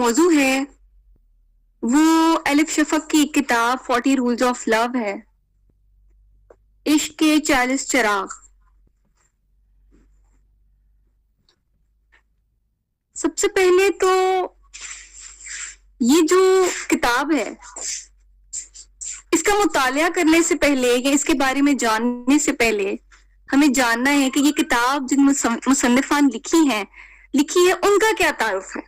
موضوع ہے وہ الف شفق کی ایک کتاب 40 رولز آف لو ہے، عشق کے 40 چراغ۔ سب سے پہلے تو یہ جو کتاب ہے اس کا مطالعہ کرنے سے پہلے یا اس کے بارے میں جاننے سے پہلے ہمیں جاننا ہے کہ یہ کتاب جن مصنفان لکھی ہے ان کا کیا تعارف ہے۔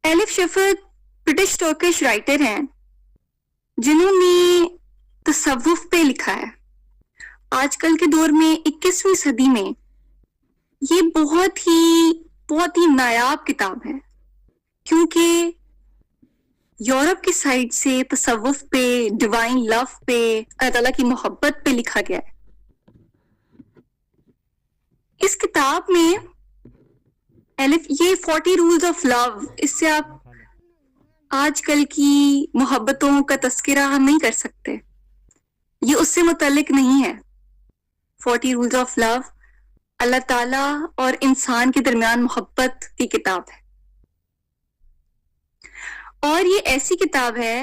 الف شفق برٹش ٹرکش رائٹر ہیں جنہوں نے تصوف پہ لکھا ہے۔ آج کل کے دور میں 21ویں صدی میں یہ بہت ہی نایاب کتاب ہے، کیونکہ یورپ کی سائڈ سے تصوف پہ، ڈیوائن لو پہ، اللہ تعالیٰ کی محبت پہ لکھا گیا ہے۔ اس کتاب میں یہ 40 رولز آف لو، اس سے آپ آج کل کی محبتوں کا تذکرہ ہم نہیں کر سکتے، یہ اس سے متعلق نہیں ہے۔ 40 رولز آف لو اللہ تعالیٰ اور انسان کے درمیان محبت کی کتاب ہے، اور یہ ایسی کتاب ہے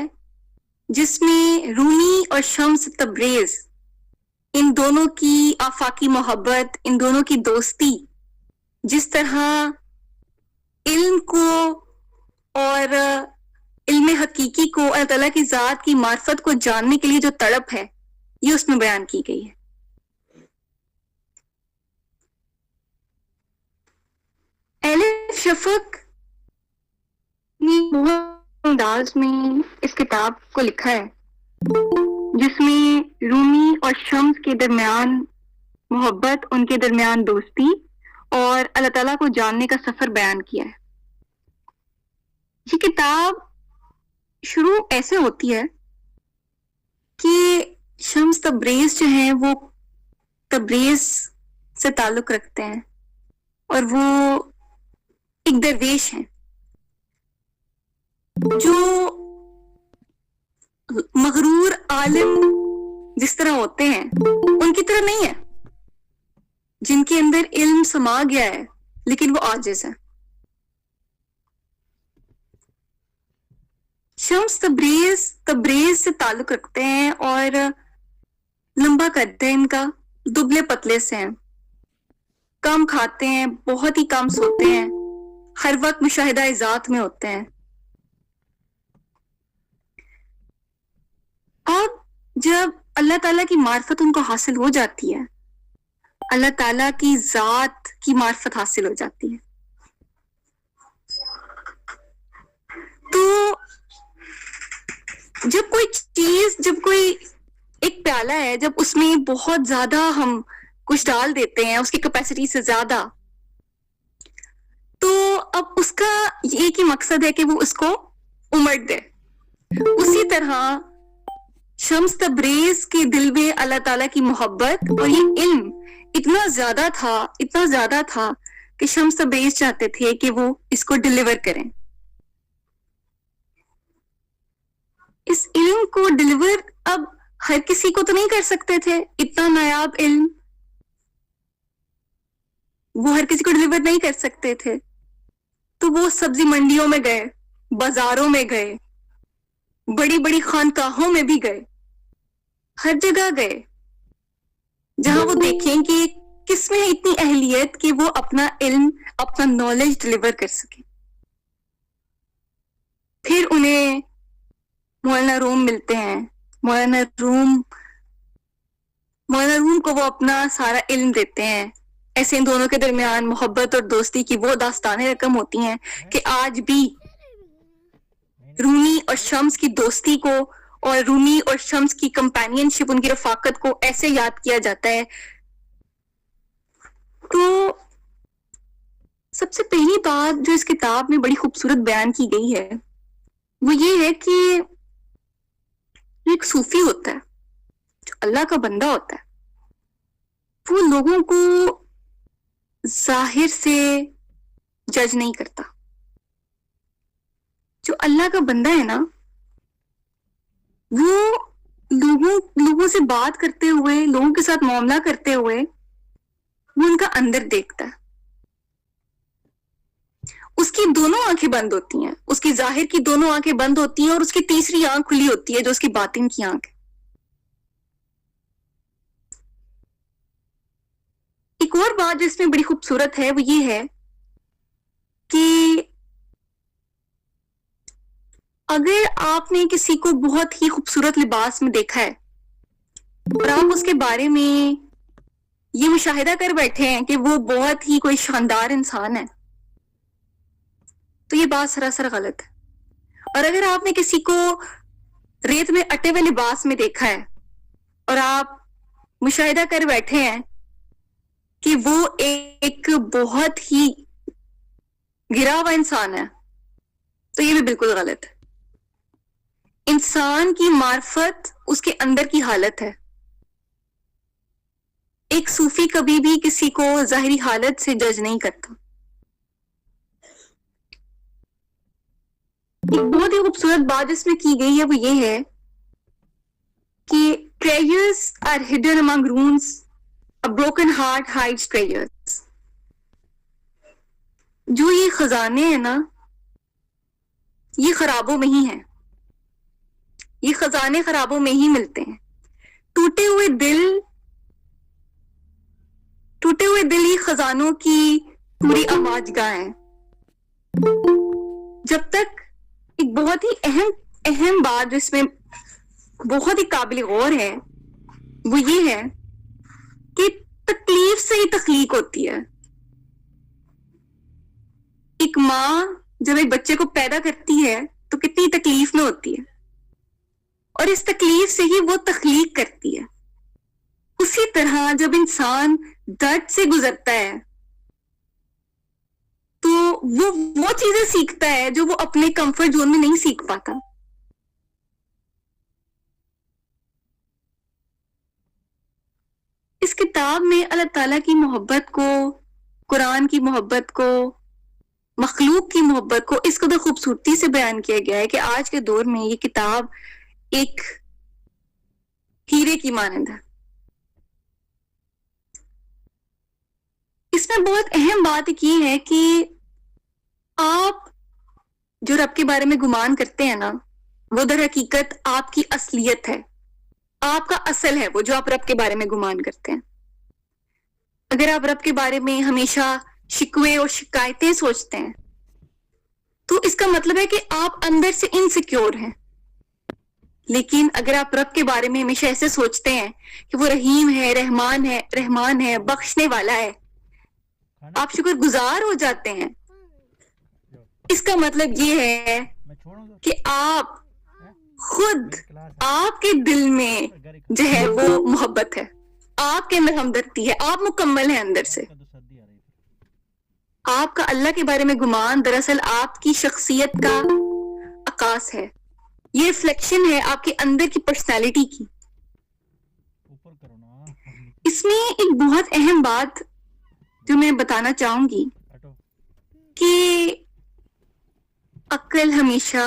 جس میں رومی اور شمس تبریز ان دونوں کی آفاقی محبت، ان دونوں کی دوستی، جس طرح علم کو اور علم حقیقی کو، اللہ تعالیٰ کی ذات کی معرفت کو جاننے کے لیے جو تڑپ ہے، یہ اس میں بیان کی گئی ہے۔ الف شفق نے بہت انداز میں اس کتاب کو لکھا ہے جس میں رومی اور شمس کے درمیان محبت، ان کے درمیان دوستی اور اللہ تعالیٰ کو جاننے کا سفر بیان کیا ہے۔ یہ کتاب شروع ایسے ہوتی ہے کہ شمس تبریز جو ہیں وہ تبریز سے تعلق رکھتے ہیں اور وہ ایک درویش ہیں جو مغرور عالم جس طرح ہوتے ہیں ان کی طرح نہیں ہے، جن کے اندر علم سما گیا ہے لیکن وہ عاجز ہے۔ شمس تبریز سے تعلق رکھتے ہیں اور لمبا کرتے ہیں، ان کا دبلے پتلے سے ہیں، کم کھاتے ہیں، بہت ہی کم سوتے ہیں، ہر وقت مشاہدہ ذات میں ہوتے ہیں۔ اب جب اللہ تعالیٰ کی معرفت ان کو حاصل ہو جاتی ہے، اللہ تعالیٰ کی ذات کی معرفت حاصل ہو جاتی ہے، تو جب کوئی ایک پیالہ ہے، جب اس میں بہت زیادہ ہم کچھ ڈال دیتے ہیں اس کی کیپیسٹی سے زیادہ، تو اب اس کا ایک ہی مقصد ہے کہ وہ اس کو امٹ دے۔ اسی طرح شمس تبریز کے دل میں اللہ تعالیٰ کی محبت اور یہ علم اتنا زیادہ تھا کہ شمس تبریز چاہتے تھے کہ وہ اس کو ڈیلیور کریں۔ اس علم کو ڈیلیور اب ہر کسی کو تو نہیں کر سکتے تھے، اتنا نایاب علم وہ ہر کسی کو ڈیلیور نہیں کر سکتے تھے، تو وہ سبزی منڈیوں میں گئے، بازاروں میں گئے، بڑی بڑی خانقاہوں میں بھی گئے، ہر جگہ گئے جہاں وہ دیکھیں کہ کس میں اتنی اہلیت کہ وہ اپنا علم، اپنا نالج ڈیلیور کر سکے۔ پھر انہیں مولانا روم ملتے ہیں، مولانا روم کو وہ اپنا سارا علم دیتے ہیں۔ ایسے ان دونوں کے درمیان محبت اور دوستی کی وہ داستانیں رقم ہوتی ہیں کہ آج بھی رومی اور شمس کی دوستی کو اور رومی اور شمس کی کمپینین شپ، ان کی رفاقت کو ایسے یاد کیا جاتا ہے۔ تو سب سے پہلی بات جو اس کتاب میں بڑی خوبصورت بیان کی گئی ہے وہ یہ ہے کہ ایک صوفی ہوتا ہے جو اللہ کا بندہ ہوتا ہے، وہ لوگوں کو ظاہر سے جج نہیں کرتا۔ جو اللہ کا بندہ ہے نا، وہ لوگوں سے بات کرتے ہوئے، لوگوں کے ساتھ معاملہ کرتے ہوئے وہ ان کا اندر دیکھتا ہے۔ کی دونوں آنکھیں بند ہوتی ہیں, اس کی ظاہر کی دونوں آنکھیں بند ہوتی ہیں اور اس کی تیسری آنکھ کھلی ہوتی ہے جو اس کی باطن کی آنکھ ہے. ایک اور بات جو اس میں بڑی خوبصورت ہے وہ یہ ہے کہ اگر آپ نے کسی کو بہت ہی خوبصورت لباس میں دیکھا ہے اور آپ اس کے بارے میں یہ مشاہدہ کر بیٹھے ہیں کہ وہ بہت ہی کوئی شاندار انسان ہے, تو یہ بات سراسر غلط ہے. اور اگر آپ نے کسی کو ریت میں اٹے ہوئے لباس میں دیکھا ہے اور آپ مشاہدہ کر بیٹھے ہیں کہ وہ ایک بہت ہی گرا ہوا انسان ہے, تو یہ بھی بالکل غلط ہے. انسان کی معرفت اس کے اندر کی حالت ہے. ایک صوفی کبھی بھی کسی کو ظاہری حالت سے جج نہیں کرتا. ایک بہت ہی خوبصورت بات جس میں کی گئی ہے وہ یہ ہے کہ treasures are hidden among ruins, a broken heart hides treasures. جو یہ خزانے ہیں نا یہ خرابوں میں ہی ہیں, یہ خزانے خرابوں میں ہی ملتے ہیں. ٹوٹے ہوئے دل ہی خزانوں کی پوری آواز گاہ ہیں. جب تک ایک بہت ہی اہم بات جو اس میں بہت ہی قابل غور ہے وہ یہ ہے کہ تکلیف سے ہی تخلیق ہوتی ہے. ایک ماں جب ایک بچے کو پیدا کرتی ہے تو کتنی تکلیف میں ہوتی ہے اور اس تکلیف سے ہی وہ تخلیق کرتی ہے. اسی طرح جب انسان درد سے گزرتا ہے تو وہ چیزیں سیکھتا ہے جو وہ اپنے کمفرٹ زون میں نہیں سیکھ پاتا. اس کتاب میں اللہ تعالیٰ کی محبت کو, قرآن کی محبت کو, مخلوق کی محبت کو اس قدر خوبصورتی سے بیان کیا گیا ہے کہ آج کے دور میں یہ کتاب ایک ہیرے کی مانند ہے. اس میں بہت اہم بات ایک یہ ہے کہ آپ جو رب کے بارے میں گمان کرتے ہیں نا وہ در حقیقت آپ کی اصلیت ہے, آپ کا اصل ہے وہ جو آپ رب کے بارے میں گمان کرتے ہیں. اگر آپ رب کے بارے میں ہمیشہ شکوے اور شکایتیں سوچتے ہیں تو اس کا مطلب ہے کہ آپ اندر سے انسیکیور ہیں. لیکن اگر آپ رب کے بارے میں ہمیشہ ایسے سوچتے ہیں کہ وہ رحیم ہے, رحمان ہے, بخشنے والا ہے, آپ شکر گزار ہو جاتے ہیں, اس کا مطلب یہ ہے کہ آپ خود, آپ کے دل میں جو ہے وہ محبت ہے, آپ کے اندر ہمدردی ہے, آپ مکمل ہیں اندر سے. آپ کا اللہ کے بارے میں گمان دراصل آپ کی شخصیت کا عکاس ہے, یہ ریفلیکشن ہے آپ کے اندر کی پرسنالٹی کی. اس میں ایک بہت اہم بات جو میں بتانا چاہوں گی کہ عقل ہمیشہ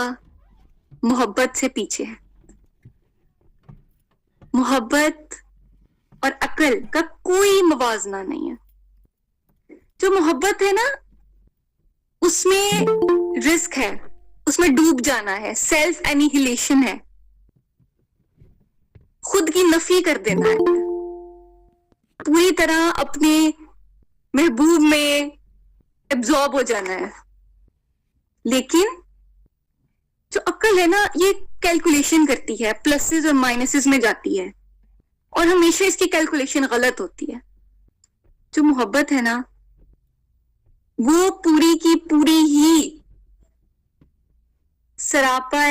محبت سے پیچھے ہے. محبت اور عقل کا کوئی موازنہ نہیں ہے. جو محبت ہے نا اس میں رسک ہے, اس میں ڈوب جانا ہے, سیلف اینیہیلیشن ہے, خود کی نفی کر دینا ہے, پوری طرح اپنے محبوب میں ایبزارب ہو جانا ہے. لیکن جو عقل ہے نا یہ کیلکولیشن کرتی ہے, پلسز اور مائنسز میں جاتی ہے اور ہمیشہ اس کی کیلکولیشن غلط ہوتی ہے. جو محبت ہے نا وہ پوری کی پوری ہی سراپا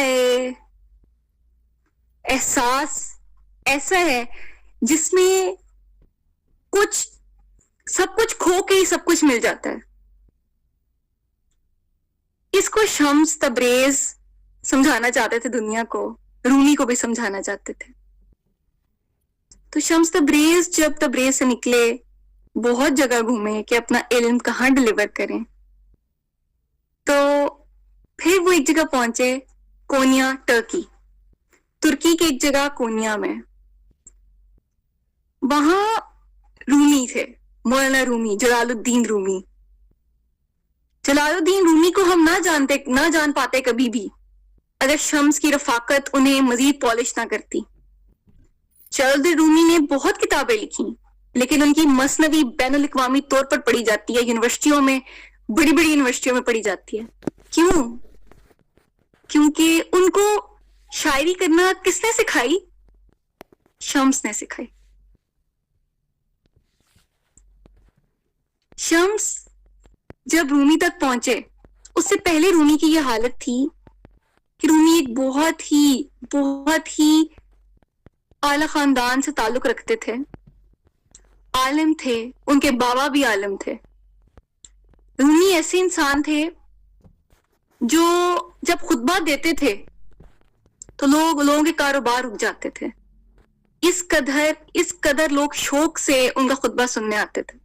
احساس ایسا ہے جس میں سب کچھ کھو کے ہی سب کچھ مل جاتا ہے. اس کو شمس تبریز سمجھانا چاہتے تھے دنیا کو, رومی کو بھی سمجھانا چاہتے تھے. تو شمس تبریز جب تبریز سے نکلے بہت جگہ گھومے کہ اپنا علم کہاں ڈلیور کریں, تو پھر وہ ایک جگہ پہنچے کونیا, ترکی کی ایک جگہ کونیا میں. وہاں رومی تھے, مولانا رومی, جلال الدین رومی. جلال الدین رومی کو ہم نہ جان پاتے کبھی بھی اگر شمس کی رفاقت انہیں مزید پالش نہ کرتی. جلال الدین رومی نے بہت کتابیں لکھی لیکن ان کی مثنوی بین الاقوامی طور پر پڑھی جاتی ہے، یونیورسٹیوں میں، بڑی بڑی یونیورسٹیوں میں پڑھی جاتی ہے. کیوں؟ کیونکہ ان کو شاعری کرنا کس نے سکھائی؟ شمس نے سکھائی. شمس جب رومی تک پہنچے اس سے پہلے رومی کی یہ حالت تھی کہ رومی ایک بہت ہی اعلی خاندان سے تعلق رکھتے تھے، عالم تھے، ان کے بابا بھی عالم تھے. رومی ایسے انسان تھے جو جب خطبہ دیتے تھے تو لوگوں کے کاروبار رک جاتے تھے. اس قدر لوگ شوق سے ان کا خطبہ سننے آتے تھے.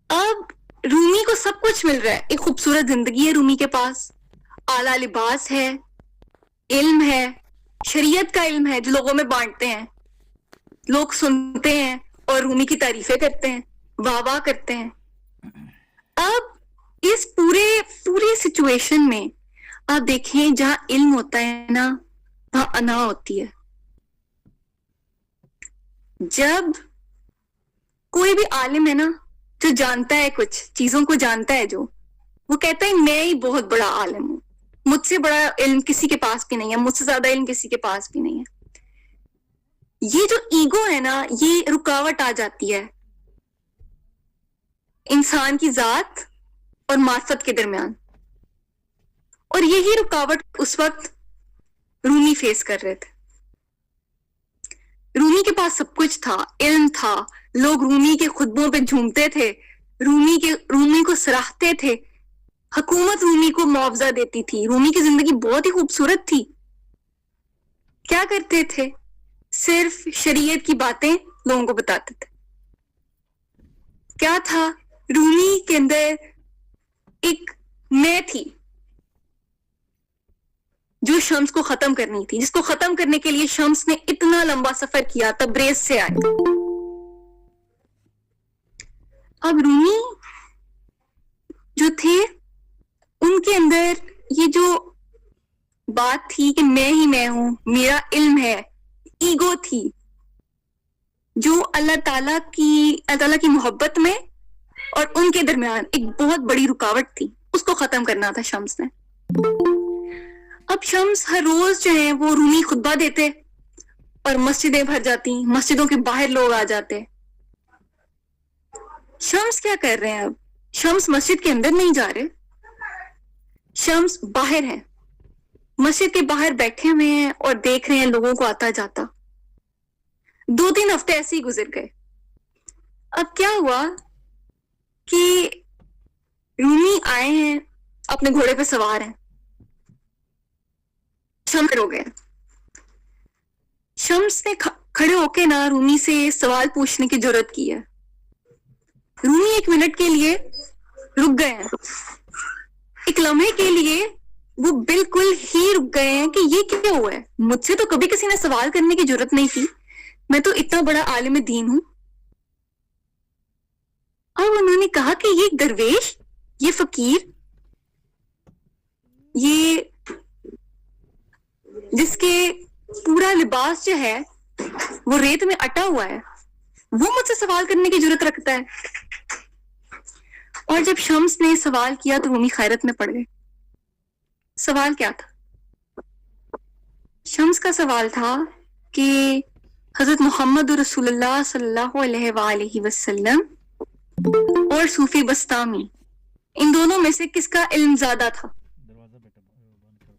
اب رومی کو سب کچھ مل رہا ہے، ایک خوبصورت زندگی ہے رومی کے پاس، اعلیٰ لباس ہے، علم ہے، شریعت کا علم ہے جو لوگوں میں بانٹتے ہیں، لوگ سنتے ہیں اور رومی کی تعریفیں کرتے ہیں، واہ واہ کرتے ہیں. اب اس پوری سچویشن میں آپ دیکھیں جہاں علم ہوتا ہے نا وہاں انا ہوتی ہے. جب کوئی بھی عالم ہے نا جو جانتا ہے، کچھ چیزوں کو جانتا ہے، جو وہ کہتا ہے میں ہی بہت بڑا عالم ہوں، مجھ سے بڑا علم کسی کے پاس بھی نہیں ہے، مجھ سے زیادہ علم کسی کے پاس بھی نہیں ہے. یہ جو ایگو ہے نا یہ رکاوٹ آ جاتی ہے انسان کی ذات اور معرفت کے درمیان، اور یہی رکاوٹ اس وقت رومی فیس کر رہے تھے. رومی کے پاس سب کچھ تھا، علم تھا، لوگ رومی کے خطبوں پہ جھومتے تھے، رومی کو سراہتے تھے، حکومت رومی کو معاوضہ دیتی تھی، رومی کی زندگی بہت ہی خوبصورت تھی. کیا کرتے تھے؟ صرف شریعت کی باتیں لوگوں کو بتاتے تھے. کیا تھا؟ رومی کے اندر ایک میں تھی جو شمس کو ختم کرنی تھی، جس کو ختم کرنے کے لیے شمس نے اتنا لمبا سفر کیا، تبریز سے آئے. اب رومی جو تھے ان کے اندر یہ جو بات تھی کہ میں ہی میں ہوں، میرا علم ہے، ایگو تھی جو اللہ تعالیٰ کی محبت میں اور ان کے درمیان ایک بہت بڑی رکاوٹ تھی، اس کو ختم کرنا تھا شمس نے. اب شمس ہر روز جو ہے وہ رومی خطبہ دیتے اور مسجدیں بھر جاتی، مسجدوں کے باہر لوگ آ جاتے. شمس کیا کر رہے ہیں؟ اب شمس مسجد کے اندر نہیں جا رہے، شمس باہر ہے، مسجد کے باہر بیٹھے ہوئے ہیں اور دیکھ رہے ہیں لوگوں کو آتا جاتا. 2-3 ہفتے ایسے ہی گزر گئے. اب کیا ہوا کہ رومی آئے ہیں، اپنے گھوڑے پہ سوار ہیں، شمس ہو گئے. شمس نے کھڑے ہو کے نا رومی سے سوال پوچھنے کی جرات کی ہے. رومی 1 منٹ کے لیے رک گئے ہیں، ایک لمحے کے لیے وہ بالکل ہی رک گئے ہیں کہ یہ کیا ہوا ہے، مجھ سے تو کبھی کسی نے سوال کرنے کی جرات نہیں کی، میں تو اتنا بڑا عالم دین ہوں. اب انہوں نے کہا کہ یہ درویش، یہ فقیر، یہ جس کے پورا لباس جو ہے وہ ریت میں اٹا ہوا ہے، وہ مجھ سے سوال کرنے کی جرات رکھتا ہے. اور جب شمس نے سوال کیا تو رومی حیرت میں پڑ گئے. سوال کیا تھا؟ شمس کا سوال تھا کہ حضرت محمد رسول اللہ صلی اللہ علیہ وآلہ وسلم اور صوفی بستامی، ان دونوں میں سے کس کا علم زیادہ تھا؟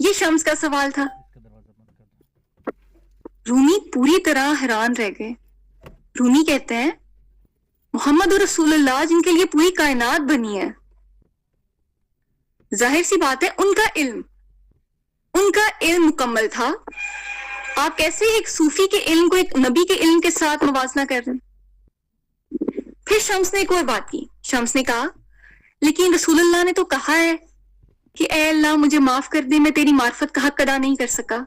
یہ شمس کا سوال تھا. رومی پوری طرح حیران رہ گئے. رومی کہتے ہیں محمد رسول اللہ جن کے لیے پوری کائنات بنی ہے، ظاہر سی بات ہے ان کا علم مکمل تھا. آپ کیسے ایک صوفی کے علم کو ایک نبی کے علم کے ساتھ موازنہ کر رہے ہیں؟ پھر شمس نے ایک اور بات کی. شمس نے کہا لیکن رسول اللہ نے تو کہا ہے کہ اے اللہ مجھے معاف کر دے، میں تیری معرفت کا حق ادا نہیں کر سکا.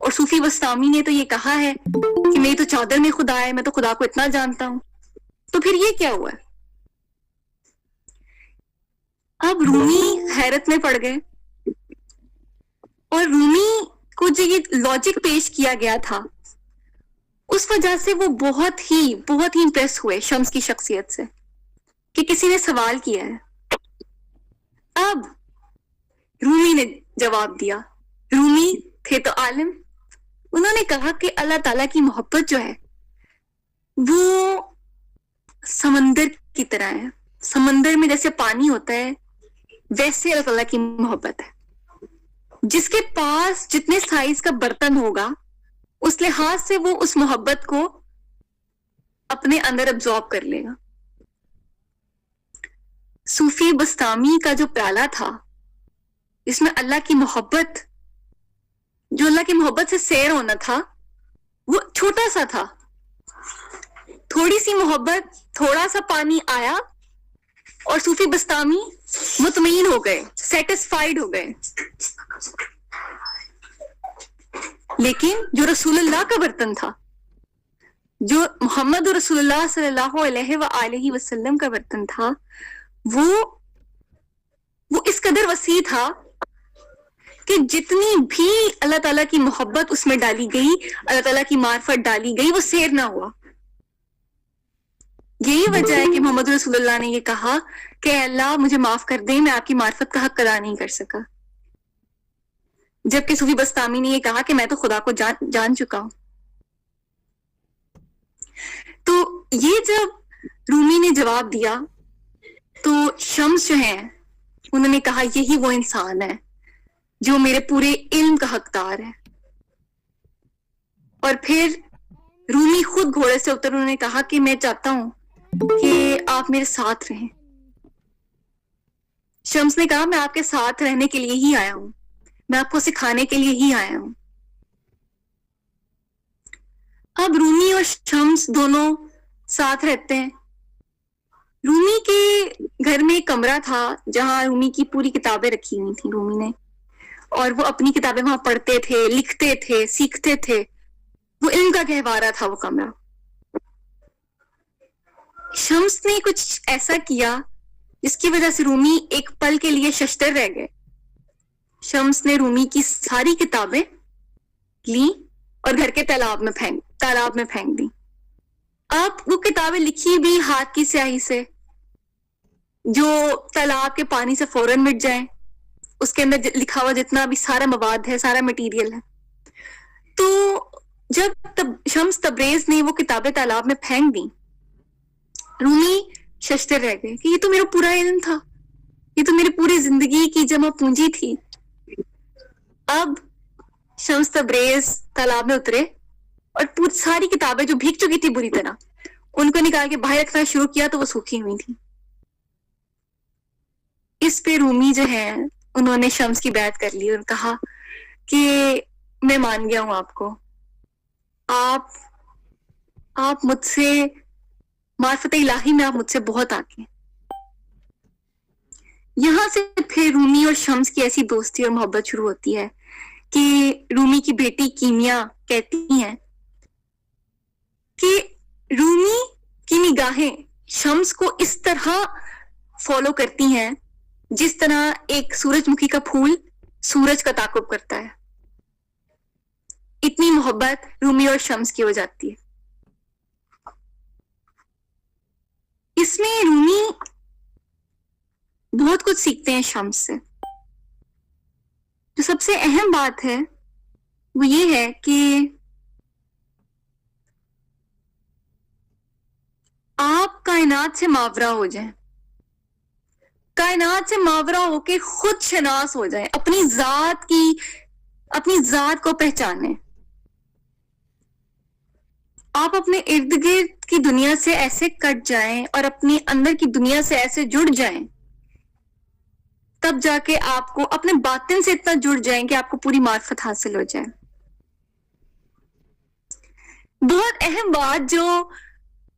اور صوفی بستامی نے تو یہ کہا ہے کہ میری تو چادر میں خدا ہے، میں تو خدا کو اتنا جانتا ہوں. تو پھر یہ کیا ہوا ہے؟ اب رومی حیرت میں پڑ گئے اور رومی کو جو یہ لاجک پیش کیا گیا تھا اس وجہ سے وہ بہت ہی امپریس ہوئے شمس کی شخصیت سے کہ کسی نے سوال کیا ہے. اب رومی نے جواب دیا. رومی تھے تو عالم. انہوں نے کہا کہ اللہ تعالیٰ کی محبت جو ہے وہ سمندر کی طرح ہے. سمندر میں جیسے پانی ہوتا ہے ویسے اللہ تعالیٰ کی محبت ہے. جس کے پاس جتنے سائز کا برتن ہوگا اس لحاظ سے وہ اس محبت کو اپنے اندر ابزارب کر لے گا. صوفی بستامی کا جو پیالہ تھا اس میں اللہ کی محبت، جو اللہ کی محبت سے سیر ہونا تھا، وہ چھوٹا سا تھا. تھوڑی سی محبت، تھوڑا سا پانی آیا اور صوفی بستامی مطمئن ہو گئے، سیٹسفائیڈ ہو گئے. لیکن جو رسول اللہ کا برتن تھا، جو محمد رسول اللہ صلی اللہ علیہ وآلہ وسلم کا برتن تھا، وہ اس قدر وسیع تھا کہ جتنی بھی اللہ تعالیٰ کی محبت اس میں ڈالی گئی، اللہ تعالیٰ کی معرفت ڈالی گئی، وہ سیر نہ ہوا. یہی وجہ ہے کہ محمد رسول اللہ نے یہ کہا کہ اے اللہ مجھے معاف کر دیں، میں آپ کی معرفت کا حق ادا نہیں کر سکا. جبکہ صوفی بستامی نے یہ کہا کہ میں تو خدا کو جان چکا ہوں. تو یہ جب رومی نے جواب دیا تو شمس جو ہیں انہوں نے کہا یہی وہ انسان ہے جو میرے پورے علم کا حقدار ہے. اور پھر رومی خود گھوڑے سے اتر، انہوں نے کہا کہ میں چاہتا ہوں کہ آپ میرے ساتھ رہیں. شمس نے کہا میں آپ کے ساتھ رہنے کے لیے ہی آیا ہوں، میں آپ کو سکھانے کے لیے ہی آیا ہوں. اب رومی اور شمس دونوں ساتھ رہتے ہیں. رومی کے گھر میں ایک کمرہ تھا جہاں رومی کی پوری کتابیں رکھی ہوئی تھیں رومی نے، اور وہ اپنی کتابیں وہاں پڑھتے تھے، لکھتے تھے، سیکھتے تھے. وہ علم کا گہوارہ تھا وہ کمرہ. شمس نے کچھ ایسا کیا جس کی وجہ سے رومی ایک پل کے لیے ششدر رہ گئے. شمس نے رومی کی ساری کتابیں لی اور گھر کے تالاب میں پھینک دی. اب وہ کتابیں لکھی بھی ہاتھ کی سیاہی سے جو تالاب کے پانی سے فوراً مٹ جائیں. اس کے اندر لکھا ہوا جتنا بھی سارا مواد ہے، سارا مٹیریل ہے. تو جب شمس تبریز نے وہ کتابیں تالاب میں پھینک دیں، رومی ششدر رہ گئے کہ یہ تو میرا پورا علم تھا، یہ تو میری پوری زندگی کی جمع پونجی تھی. اب شمس تبریز تالاب میں اترے اور ساری کتابیں جو بھیگ چکی تھی بری طرح ان کو نکال کے باہر رکھنا شروع کیا تو وہ سوکھی ہوئی تھی. اس پہ رومی جو ہے انہوں نے شمس کی بیعت کر لی اور کہا کہ میں مان گیا ہوں آپ کو، آپ مجھ سے معرفت الہی میں آپ مجھ سے بہت آگے ہیں. یہاں سے پھر رومی اور شمس کی ایسی دوستی اور محبت شروع ہوتی ہے کہ رومی کی بیٹی کیمیا کہتی ہیں کہ رومی کی نگاہیں شمس کو اس طرح فالو کرتی ہیں جس طرح ایک سورج مکھی کا پھول سورج کا تعاقب کرتا ہے. اتنی محبت رومی اور شمس کی ہو جاتی ہے. اس میں رومی بہت کچھ سیکھتے ہیں شمس سے. جو سب سے اہم بات ہے وہ یہ ہے کہ آپ کائنات سے ماورا ہو جائیں، کائنات سے ماورا ہو کے خود شناس ہو جائیں، اپنی ذات کو پہچانیں. آپ اپنے ارد گرد کی دنیا سے ایسے کٹ جائیں اور اپنے اندر کی دنیا سے ایسے جڑ جائیں، تب جا کے آپ کو اپنے باطن سے اتنا جڑ جائیں کہ آپ کو پوری معرفت حاصل ہو جائے. بہت اہم بات جو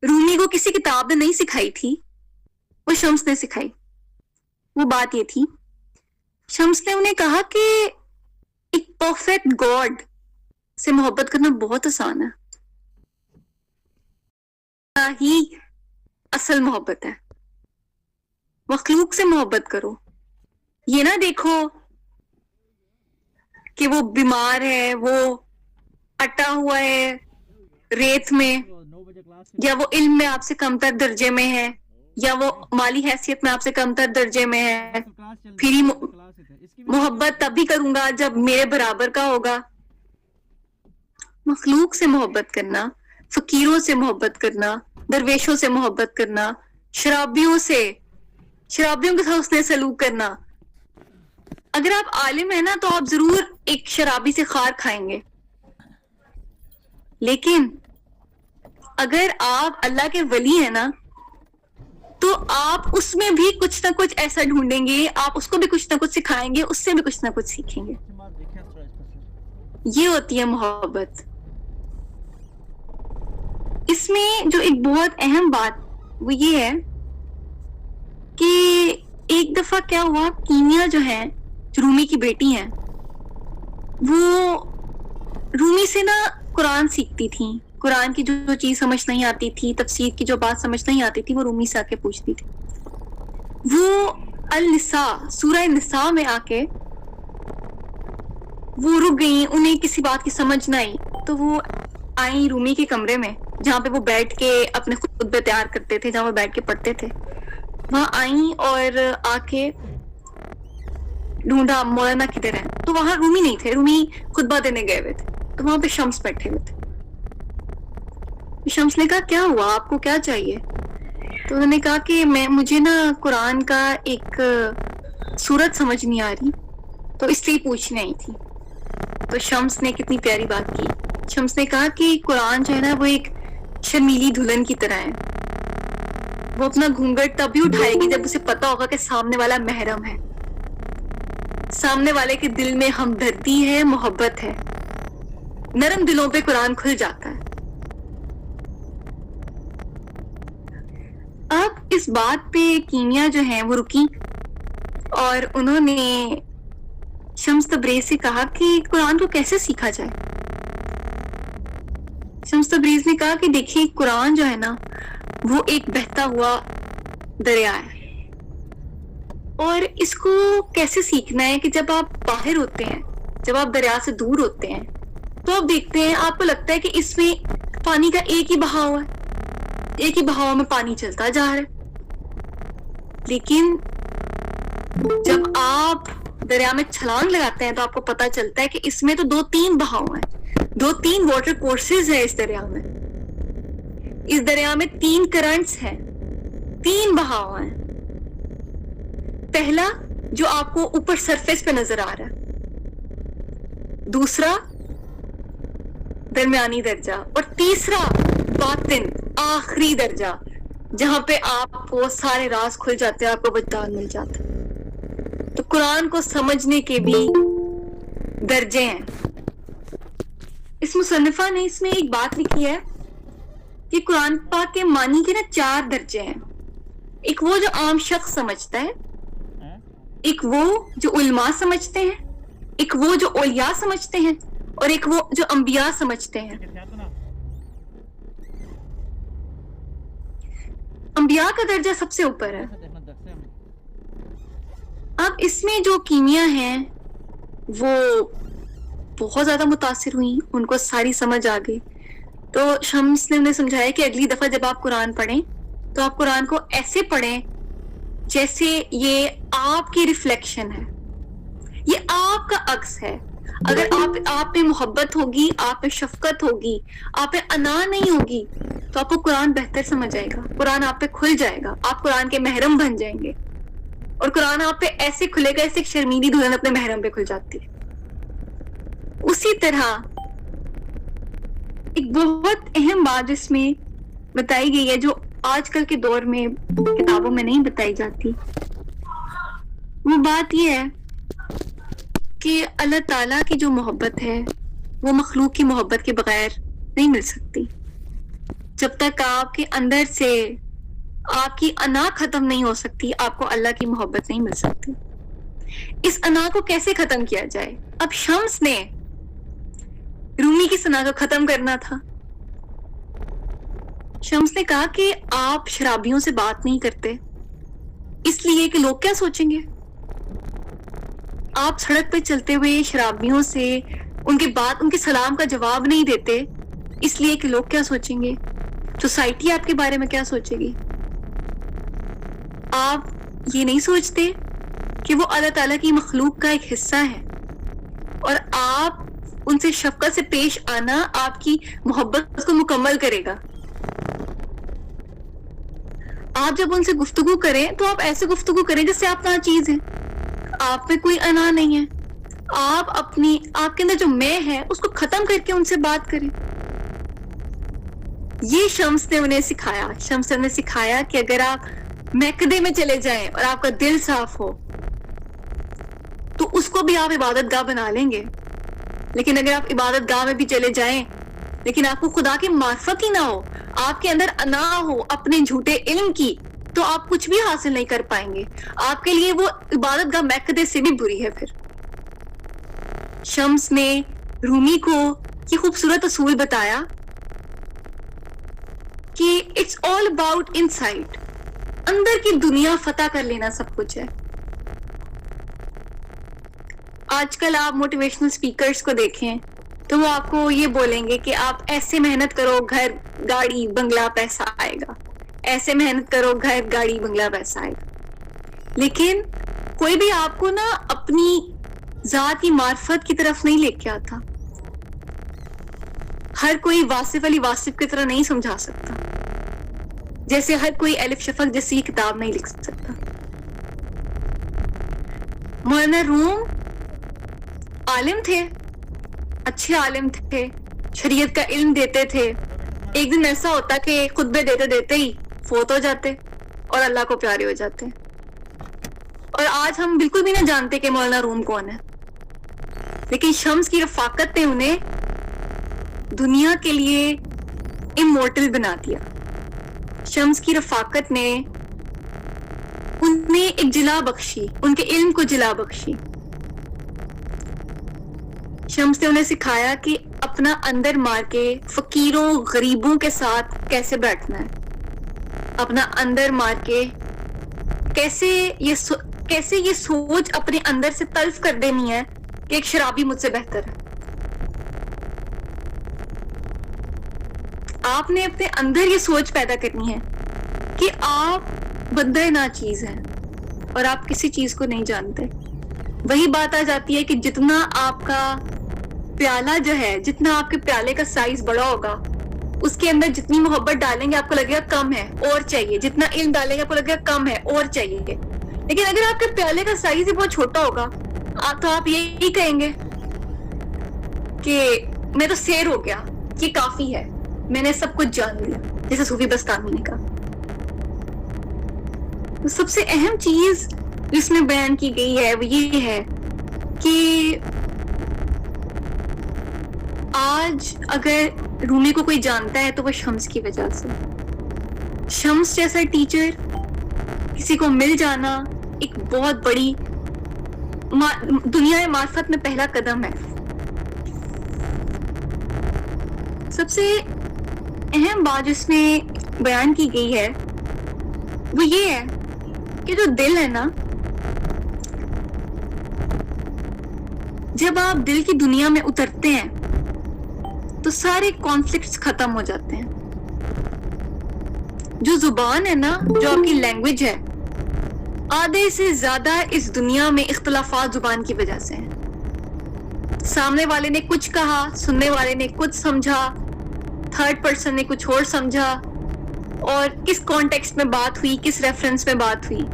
رومی کو کسی کتاب نے نہیں سکھائی تھی وہ شمس نے سکھائی. وہ بات یہ تھی، شمس نے انہیں کہا کہ ایک پرفیکٹ گاڈ سے محبت کرنا بہت آسان ہے، ہی اصل محبت ہے. مخلوق سے محبت کرو، یہ نہ دیکھو کہ وہ بیمار ہے، وہ اٹا ہوا ہے ریت میں، یا وہ علم میں آپ سے کمتر درجے میں ہے، یا وہ مالی حیثیت میں آپ سے کمتر درجے میں ہے. پھر ہی محبت تب بھی کروں گا جب میرے برابر کا ہوگا. مخلوق سے محبت کرنا، فقیروں سے محبت کرنا، درویشوں سے محبت کرنا، شرابیوں کے ساتھ حسن سلوک کرنا. اگر آپ عالم ہیں نا تو آپ ضرور ایک شرابی سے خار کھائیں گے، لیکن اگر آپ اللہ کے ولی ہیں نا تو آپ اس میں بھی کچھ نہ کچھ ایسا ڈھونڈیں گے، آپ اس کو بھی کچھ نہ کچھ سکھائیں گے، اس سے بھی کچھ نہ کچھ سیکھیں گے. یہ ہوتی ہے محبت. اس میں جو ایک بہت اہم بات وہ یہ ہے کہ ایک دفعہ کیا ہوا، کیمیا جو ہے، جو رومی کی بیٹی ہیں، وہ رومی سے نا قرآن سیکھتی تھیں. قرآن کی جو چیز سمجھ نہیں آتی تھی، تفسیر کی جو بات سمجھ نہیں آتی تھی، وہ رومی سے آ کے پوچھتی تھی. وہ النساء، سورہ نساء میں آ کے وہ رک گئیں، انہیں کسی بات کی سمجھ نہ آئی. تو وہ آئیں رومی کے کمرے میں جہاں پہ وہ بیٹھ کے اپنے خطبے تیار کرتے تھے، جہاں وہ بیٹھ کے پڑھتے تھے. وہاں آئیں اور آ کے ڈھونڈا مولانا کدھر ہے. تو وہاں رومی نہیں تھے، رومی خطبہ دینے گئے ہوئے تھے. تو وہاں پہ شمس بیٹھے ہوئے تھے. شمس نے کہا کیا ہوا، آپ کو کیا چاہیے؟ تو انہوں نے کہا کہ مجھے نا قرآن کا ایک سورت سمجھ نہیں آ رہی، تو اس لیے پوچھنے آئی تھی. تو شمس نے کتنی پیاری بات کی. شمس نے کہا کہ قرآن جو ہے نا وہ ایک شرمیلی دلہن کی طرح ہے. وہ اپنا گھونگھٹ تب بھی اٹھائے گی جب اسے پتا ہوگا کہ سامنے والا محرم ہے، سامنے والے کے دل میں ہمدردی ہے، محبت ہے. نرم دلوں پہ قرآن کھل جاتا ہے. اب اس بات پہ کیمیا جو ہیں وہ رکی اور انہوں نے شمس تبریز سے کہا کہ قرآن کو کیسے سیکھا جائے. شمس تبریز نے کہا کہ دیکھیے قرآن جو ہے نا وہ ایک بہتا ہوا دریا ہے، اور اس کو کیسے سیکھنا ہے کہ جب آپ باہر ہوتے ہیں، جب آپ دریا سے دور ہوتے ہیں تو آپ دیکھتے ہیں، آپ کو لگتا ہے کہ اس میں پانی کا ایک ہی بہاؤ ہے، ایک ہی بہاؤ میں پانی چلتا جا رہا ہے. لیکن جب آپ دریا میں چھلانگ لگاتے ہیں تو آپ کو پتا چلتا ہے کہ اس میں تو 2-3 بہاؤ ہیں، 2-3 واٹر کورسز ہیں اس دریا میں. اس دریا میں 3 کرنٹس ہیں، 3 بہاؤ ہیں. پہلا جو آپ کو اوپر سرفیس پہ نظر آ رہا ہے، دوسرا درمیانی درجہ، اور تیسرا باطن، آخری درجہ، جہاں پہ آپ کو سارے راز کھل جاتے ہیں، آپ کو وجدان مل جاتا ہے. تو قرآن کو سمجھنے کے بھی درجے ہیں. اس مصنفہ نے اس میں ایک بات لکھی ہے کہ قرآن پاک کے معنی کے نا 4 درجے ہیں. ایک وہ جو عام شخص سمجھتا ہے، ایک وہ جو علماء سمجھتے ہیں، ایک وہ جو اولیاء سمجھتے ہیں، اور ایک وہ جو انبیاء سمجھتے ہیں. انبیاء کا درجہ سب سے اوپر ہے. اب اس میں جو کیمیا ہیں وہ بہت زیادہ متاثر ہوئی، ان کو ساری سمجھ آ گئی. تو شمس نے انہیں سمجھایا کہ اگلی دفعہ جب آپ قرآن پڑھیں تو آپ قرآن کو ایسے پڑھیں جیسے یہ آپ کی ریفلیکشن ہے، یہ آپ کا عکس ہے. اگر آپ میں محبت ہوگی، آپ میں شفقت ہوگی، آپ میں انا نہیں ہوگی تو آپ کو قرآن بہتر سمجھ آئے گا، قرآن آپ پہ کھل جائے گا، آپ قرآن کے محرم بن جائیں گے. اور قرآن آپ پہ ایسے کھلے گا ایسے ایک شرمیلی دلہن اپنے محرم پہ کھل جاتی ہے. اسی طرح ایک بہت اہم بات جس میں بتائی گئی ہے، جو آج کل کے دور میں کتابوں میں نہیں بتائی جاتی، وہ بات یہ ہے کہ اللہ تعالیٰ کی جو محبت ہے وہ مخلوق کی محبت کے بغیر نہیں مل سکتی. جب تک آپ کے اندر سے آپ کی انا ختم نہیں ہو سکتی، آپ کو اللہ کی محبت نہیں مل سکتی. اس انا کو کیسے ختم کیا جائے؟ اب شمس نے رومی کی انا کو ختم کرنا تھا. شمس نے کہا کہ آپ شرابیوں سے بات نہیں کرتے اس لیے کہ لوگ کیا سوچیں گے. آپ سڑک پہ چلتے ہوئے شرابیوں سے ان کے سلام کا جواب نہیں دیتے اس لیے کہ لوگ کیا سوچیں گے، سوسائٹی آپ کے بارے میں کیا سوچے گی؟ آپ یہ نہیں سوچتے کہ وہ اللہ تعالیٰ کی مخلوق کا ایک حصہ ہے اور آپ ان سے شفقت سے پیش آنا آپ کی محبت کو مکمل کرے گا۔ آپ جب ان سے گفتگو کریں تو آپ ایسے گفتگو کریں جس سے آپ ناچیز ہیں، آپ میں کوئی انا نہیں ہے، آپ کے اندر جو میں ہے اس کو ختم کر کے ان سے بات کریں۔ یہ شمس نے انہیں سکھایا کہ اگر آپ میکدے میں چلے جائیں اور آپ کا دل صاف ہو تو اس کو بھی آپ عبادت گاہ بنا لیں گے، لیکن اگر آپ عبادت گاہ میں بھی چلے جائیں لیکن آپ کو خدا کی معرفت ہی نہ ہو، آپ کے اندر انا ہو اپنے جھوٹے علم کی، تو آپ کچھ بھی حاصل نہیں کر پائیں گے۔ آپ کے لیے وہ عبادت گاہ میکدے سے بھی بری ہے۔ پھر شمس نے رومی کو یہ خوبصورت اصول بتایا کہ it's all about inside, اندر کی دنیا فتح کر لینا سب کچھ ہے۔ آج کل آپ موٹیویشنل سپیکرز کو دیکھیں تو وہ آپ کو یہ بولیں گے کہ آپ ایسے محنت کرو، گھر گاڑی بنگلہ پیسہ آئے گا، ایسے محنت کرو، گھر گاڑی بنگلہ پیسہ آئے گا، لیکن کوئی بھی آپ کو نا اپنی ذات کی معرفت کی طرف نہیں لے کے آتا۔ ہر کوئی واصف علی واصف کی طرح نہیں سمجھا سکتا، جیسے ہر کوئی الف شفق جیسی کتاب نہیں لکھ سکتا۔ مولانا روم عالم تھے، اچھے عالم تھے، شریعت کا علم دیتے تھے۔ ایک دن ایسا ہوتا کہ خطبے دیتے دیتے ہی فوت ہو جاتے اور اللہ کو پیارے ہو جاتے، اور آج ہم بالکل بھی نہ جانتے کہ مولانا روم کون ہے، لیکن شمس کی رفاقت نے انہیں دنیا کے لیے امورٹل بنا دیا۔ شمس کی رفاقت نے انہیں ایک جلا بخشی، ان کے علم کو جلا بخشی۔ شمس نے انہیں سکھایا کہ اپنا اندر مار کے فقیروں غریبوں کے ساتھ کیسے بیٹھنا ہے، اپنا اندر مار کے کیسے یہ سوچ اپنے اندر سے تلف کر دینی ہے کہ ایک شرابی مجھ سے بہتر ہے۔ آپ نے اپنے اندر یہ سوچ پیدا کرنی ہے کہ آپ بندہ ناچیز ہیں اور آپ کسی چیز کو نہیں جانتے۔ وہی بات آ جاتی ہے کہ جتنا آپ کا پیالہ جو ہے، جتنا آپ کے پیالے کا سائز بڑا ہوگا، اس کے اندر جتنی محبت ڈالیں گے آپ کو لگے گا کم ہے اور چاہیے، جتنا علم ڈالیں گے آپ کو لگے گا کم ہے اور چاہیے۔ لیکن اگر آپ کے پیالے کا سائز ہی بہت چھوٹا ہوگا تو آپ یہی کہیں گے کہ میں تو سیر ہو گیا، یہ کافی ہے، میں نے سب کچھ جان لیا، جیسے صوفی بستانی نے کہا۔ سب سے اہم چیز جس میں بیان کی گئی ہے وہ یہ ہے کہ آج اگر رومی کو کوئی جانتا ہے تو وہ شمس کی وجہ سے۔ شمس جیسا ٹیچر کسی کو مل جانا ایک بہت بڑی دنیا معرفت میں پہلا قدم ہے۔ سب سے اہم بات جس میں بیان کی گئی ہے وہ یہ ہے کہ جو دل ہے نا، جب آپ دل کی دنیا میں اترتے ہیں تو سارے کانفلکٹس ختم ہو جاتے ہیں۔ جو زبان ہے نا، جو آپ کی لینگویج ہے، آدھے سے زیادہ اس دنیا میں اختلافات زبان کی وجہ سے ہیں۔ سامنے والے نے کچھ کہا، سننے والے نے کچھ سمجھا، تھرڈ پرسن نے کچھ اور سمجھا، اور کس کانٹیکسٹ میں بات ہوئی، کس ریفرنس میں بات ہوئی۔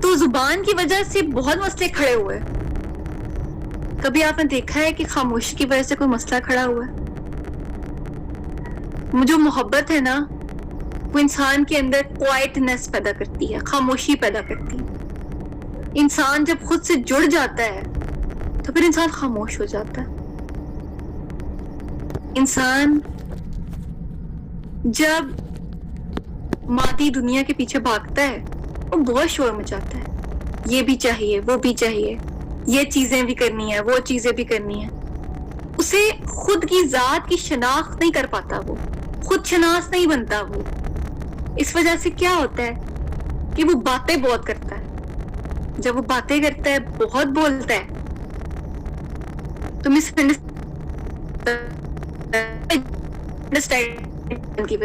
تو زبان کی وجہ سے بہت مسئلے کھڑے ہوئے۔ کبھی آپ نے دیکھا ہے کہ خاموشی کی وجہ سے کوئی مسئلہ کھڑا ہوا ہے؟ جو محبت ہے نا، وہ انسان کے اندر کوائٹنس پیدا کرتی ہے، خاموشی پیدا کرتی ہے۔ انسان جب خود سے جڑ جاتا ہے تو پھر انسان خاموش ہو جاتا ہے۔ انسان جب مادی دنیا کے پیچھے بھاگتا ہے وہ بہت شور مچاتا ہے، یہ بھی چاہیے، وہ بھی چاہیے، یہ چیزیں بھی کرنی ہے، وہ چیزیں بھی کرنی ہے۔ اسے خود کی ذات کی شناخت نہیں کر پاتا، وہ خود شناس نہیں بنتا۔ وہ اس وجہ سے کیا ہوتا ہے کہ وہ باتیں بہت کرتا ہے، جب وہ باتیں کرتا ہے بہت بولتا ہے تو مس انڈرسٹینڈ کی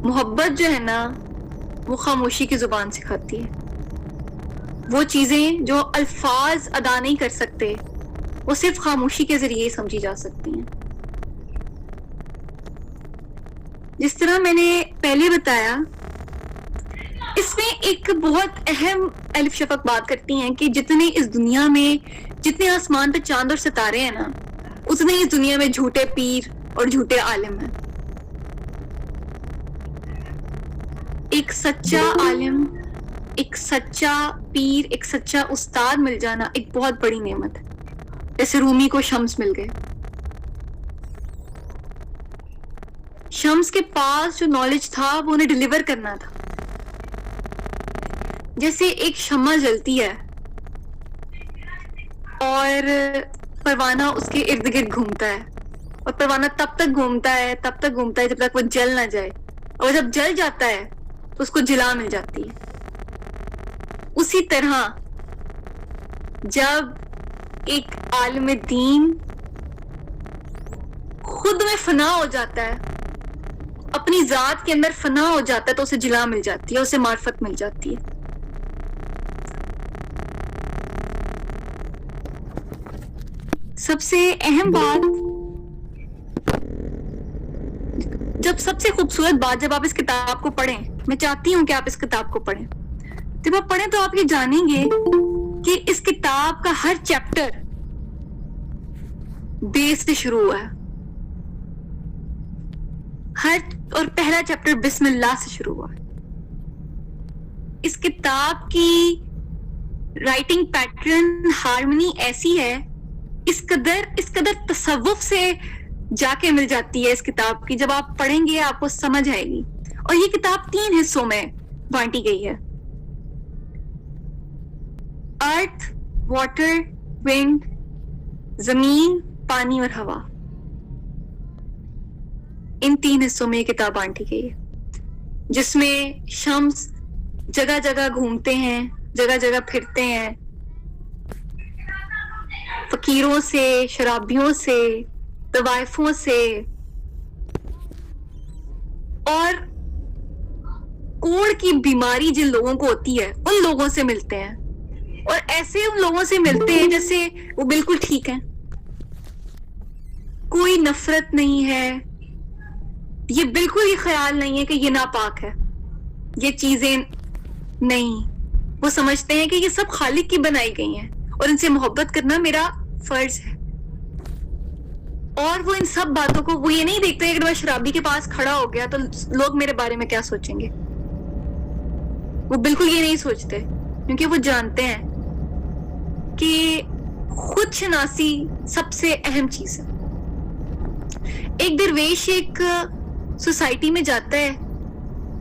محبت جو ہے نا وہ خاموشی کی زبان سکھاتی ہے. وہ چیزیں جو الفاظ ادا نہیں کر سکتے وہ صرف خاموشی کے ذریعے سمجھی جا سکتی ہیں. جس طرح میں نے پہلے بتایا اس میں ایک بہت اہم الف شفق بات کرتی ہیں کہ جتنے اس دنیا میں جتنے آسمان پہ چاند اور ستارے ہیں نا اتنے اس دنیا میں جھوٹے پیر اور جھوٹے عالم ہیں. ایک سچا عالم، ایک سچا پیر، ایک سچا استاد مل جانا ایک بہت بڑی نعمت ہے. جیسے رومی کو شمس مل گئے. شمس کے پاس جو نالج تھا وہ انہیں ڈیلیور کرنا تھا. جیسے ایک شمع جلتی ہے اور پروانہ اس کے ارد گرد گھومتا ہے اور پروانہ تب تک گھومتا ہے جب تک وہ جل نہ جائے، اور جب جل جاتا ہے تو اس کو جلا مل جاتی ہے. اسی طرح جب ایک عالم دین خود میں فنا ہو جاتا ہے، اپنی ذات کے اندر فنا ہو جاتا ہے تو اسے جلا مل جاتی ہے، اسے معرفت مل جاتی ہے. سب سے اہم بات، سب سے خوبصورت بات جب آپ اس کتاب کو پڑھیں، میں چاہتی ہوں کہ آپ اس کتاب کو پڑھیں، جب آپ پڑھیں تو آپ یہ جانیں گے کہ اس کتاب کا ہر چیپٹر بیس سے شروع ہوا ہے. اور پہلا چیپٹر بسم اللہ سے شروع ہوا ہے. اس کتاب کی رائٹنگ پیٹرن ہارمنی ایسی ہے، اس قدر تصوف سے جا کے مل جاتی ہے اس کتاب کی. جب آپ پڑھیں گے آپ کو سمجھ آئے گی. اور یہ کتاب 3 حصوں میں بانٹی گئی ہے: ارتھ، واٹر، ونڈ، زمین، پانی اور ہوا. ان 3 حصوں میں یہ کتاب بانٹی گئی ہے، جس میں شمس جگہ جگہ گھومتے ہیں، جگہ جگہ پھرتے ہیں، فقیروں سے، شرابیوں سے، طوائفوں سے اور کوڑ کی بیماری جن لوگوں کو ہوتی ہے ان لوگوں سے ملتے ہیں. اور ایسے ان لوگوں سے ملتے ہیں جیسے وہ بالکل ٹھیک ہیں، کوئی نفرت نہیں ہے، یہ بالکل ہی خیال نہیں ہے کہ یہ ناپاک ہے، یہ چیزیں نہیں. وہ سمجھتے ہیں کہ یہ سب خالق کی بنائی گئی ہیں اور ان سے محبت کرنا میرا فرض ہے. اور وہ ان سب باتوں کو وہ یہ نہیں دیکھتے کہ میں شرابی کے پاس کھڑا ہو گیا تو لوگ میرے بارے میں کیا سوچیں گے. وہ بالکل یہ نہیں سوچتے، کیونکہ وہ جانتے ہیں کہ خود شناسی سب سے اہم چیز ہے. ایک درویش ایک سوسائٹی میں جاتا ہے،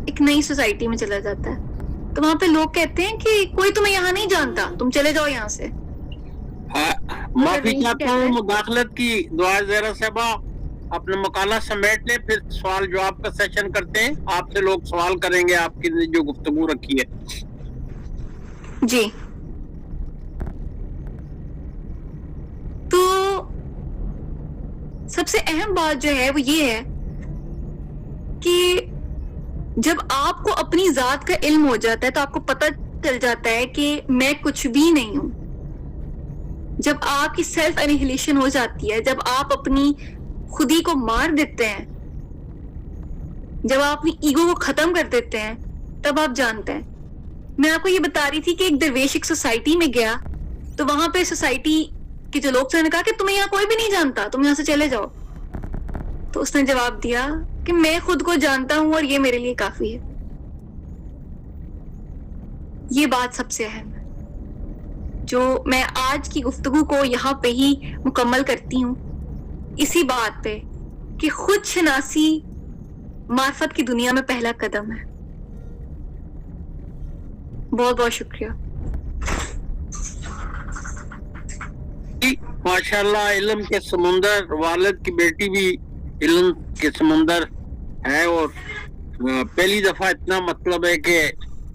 ایک نئی سوسائٹی میں چلا جاتا ہے، تو وہاں پہ لوگ کہتے ہیں کہ کوئی تمہیں یہاں نہیں جانتا، تم چلے جاؤ یہاں سے. معافی چاہتا ہوں مداخلت کی. دعا زہرا صاحبہ اپنا مقالہ سمیٹ لیں، پھر سوال جواب کا سیشن کرتے ہیں. آپ سے لوگ سوال کریں گے آپ کی جو گفتگو رکھی ہے. جی، تو سب سے اہم بات جو ہے وہ یہ ہے کہ جب آپ کو اپنی ذات کا علم ہو جاتا ہے تو آپ کو پتہ چل جاتا ہے کہ میں کچھ بھی نہیں ہوں. جب آپ کی سیلف انہیلیشن ہو جاتی ہے، جب آپ اپنی خودی کو مار دیتے ہیں، جب آپ اپنی ایگو کو ختم کر دیتے ہیں، تب آپ جانتے ہیں. میں آپ کو یہ بتا رہی تھی کہ ایک درویش ایک سوسائٹی میں گیا تو وہاں پہ سوسائٹی کے جو لوگ تھے انہوں نے کہا کہ تمہیں یہاں کوئی بھی نہیں جانتا، تم یہاں سے چلے جاؤ. تو اس نے جواب دیا کہ میں خود کو جانتا ہوں اور یہ میرے لیے کافی ہے. یہ بات سب سے اہم ہے جو میں آج کی گفتگو کو یہاں پہ ہی مکمل کرتی ہوں، اسی بات پہ کہ خود شناسی معرفت کی دنیا میں پہلا قدم ہے. بہت بہت شکریہ. ماشاءاللہ علم کے سمندر، والد کی بیٹی بھی علم کے سمندر ہے، اور پہلی دفعہ اتنا مطلب ہے کہ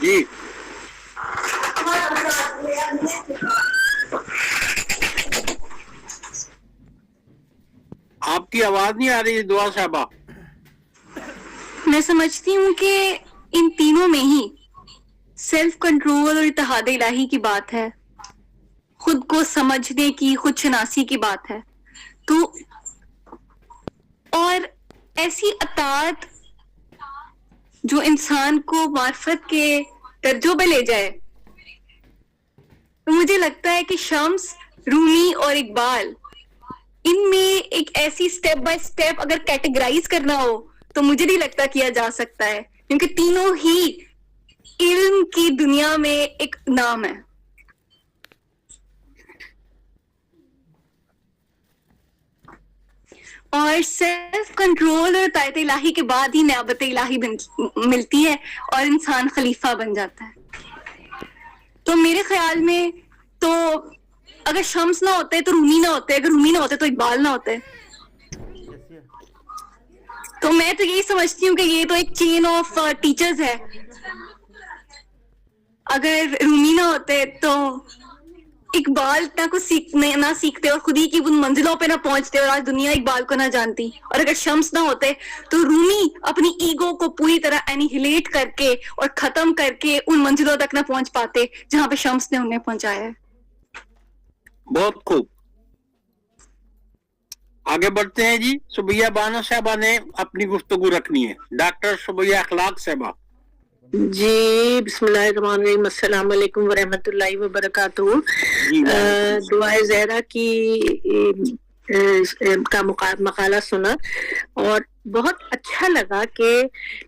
جی آپ کی آواز نہیں آ رہی دعا صاحبہ. میں سمجھتی ہوں کہ ان تینوں میں ہی سیلف کنٹرول اور اتحاد الہی کی بات ہے, خود کو سمجھنے کی, خود شناسی کی بات ہے. تو اور ایسی اطاعت جو انسان کو معرفت کے درجوں پہ لے جائے, تو مجھے لگتا ہے کہ شمس, رومی اور اقبال, ان میں ایک ایسی سٹیپ بائی سٹیپ اگر کیٹیگرائز کرنا ہو تو مجھے نہیں لگتا کیا جا سکتا ہے, کیونکہ تینوں ہی علم کی دنیا میں ایک نام ہے. اور سیلف کنٹرول اور اطاعت الہی کے بعد ہی نیابت الہی ملتی ہے اور انسان خلیفہ بن جاتا ہے. تو میرے خیال میں تو اگر شمس نہ ہوتے تو رومی نہ ہوتے, اگر رومی نہ ہوتے تو اقبال نہ ہوتے. تو میں تو یہی سمجھتی ہوں کہ یہ تو ایک چین آف ٹیچرز ہے. اگر رومی نہ ہوتے تو اقبال اتنا کچھ نہ سیکھتے اور خود ہی کی ان منزلوں پہ نہ پہنچتے اور آج دنیا اقبال کو نہ جانتی. اور اگر شمس نہ ہوتے تو رومی اپنی ایگو کو پوری طرح اینیہیلیٹ کر کے اور ختم کر کے ان منزلوں تک نہ پہنچ پاتے جہاں پہ شمس نے انہیں پہنچایا ہے. بہت خوب, آگے بڑھتے ہیں. جی سبیہ بانو صاحبہ نے اپنی گفتگو رکھنی ہے. ڈاکٹر سبیہ اخلاق صاحبہ. جی بسم اللہ الرحمن الرحیم. السلام علیکم ورحمۃ اللہ وبرکاتہ. دعائے زہرا کی کا مقالہ سنا اور بہت اچھا لگا کہ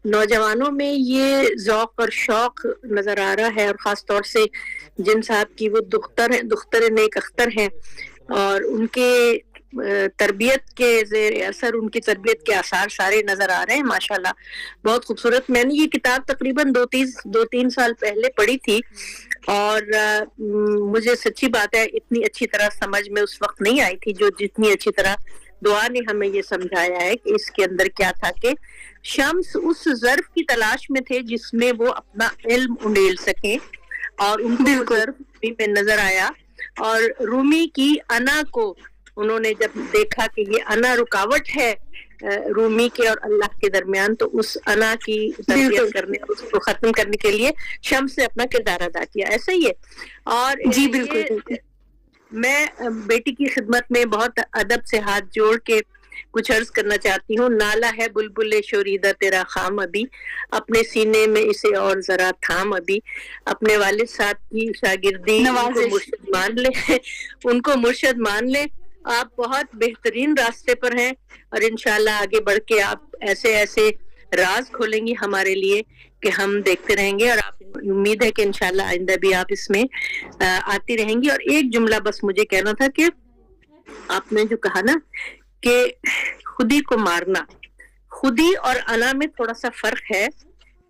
نوجوانوں میں یہ ذوق اور شوق نظر آ رہا ہے, اور خاص طور سے جن صاحب کی وہ دختر نیک اختر ہیں اور ان کے تربیت کے زیر اثر ان کی تربیت کے آثار سارے نظر آ رہے ہیں. ماشاءاللہ بہت خوبصورت. میں نے یہ کتاب تقریباً دو تین سال پہلے پڑھی تھی اور مجھے سچی بات ہے اتنی اچھی طرح سمجھ میں اس وقت نہیں آئی تھی جو جتنی اچھی طرح دعا نے ہمیں یہ سمجھایا ہے کہ اس کے اندر کیا تھا کہ شمس اس ظرف کی تلاش میں تھے جس میں وہ اپنا علم انڈیل سکیں, اور ان کو ظرف میں نظر آیا. اور رومی کی انا کو انہوں نے جب دیکھا کہ یہ انا رکاوٹ ہے رومی کے اور اللہ کے درمیان, تو اس انا کی تربیت کرنے اور اس کو ختم کرنے کے لیے شمس نے اپنا کردار ادا کیا. ایسا ہی ہے. اور جی بالکل میں بیٹی کی خدمت میں بہت ادب سے ہاتھ جوڑ کے کچھ عرض کرنا چاہتی ہوں. نالا ہے بلبل شوریدہ تیرا خام ابھی, اپنے سینے میں اسے اور ذرا تھام ابھی, اپنے والد صاحب کی شاگردی ان کو مرشد مان لے. آپ بہت بہترین راستے پر ہیں اور انشاءاللہ آگے بڑھ کے آپ ایسے ایسے راز کھولیں گی ہمارے لیے کہ ہم دیکھتے رہیں گے, اور آپ امید ہے کہ انشاءاللہ آئندہ بھی آپ اس میں آتی رہیں گی. اور ایک جملہ بس مجھے کہنا تھا کہ آپ نے جو کہا نا کہ خودی کو مارنا, خودی اور انا میں تھوڑا سا فرق ہے.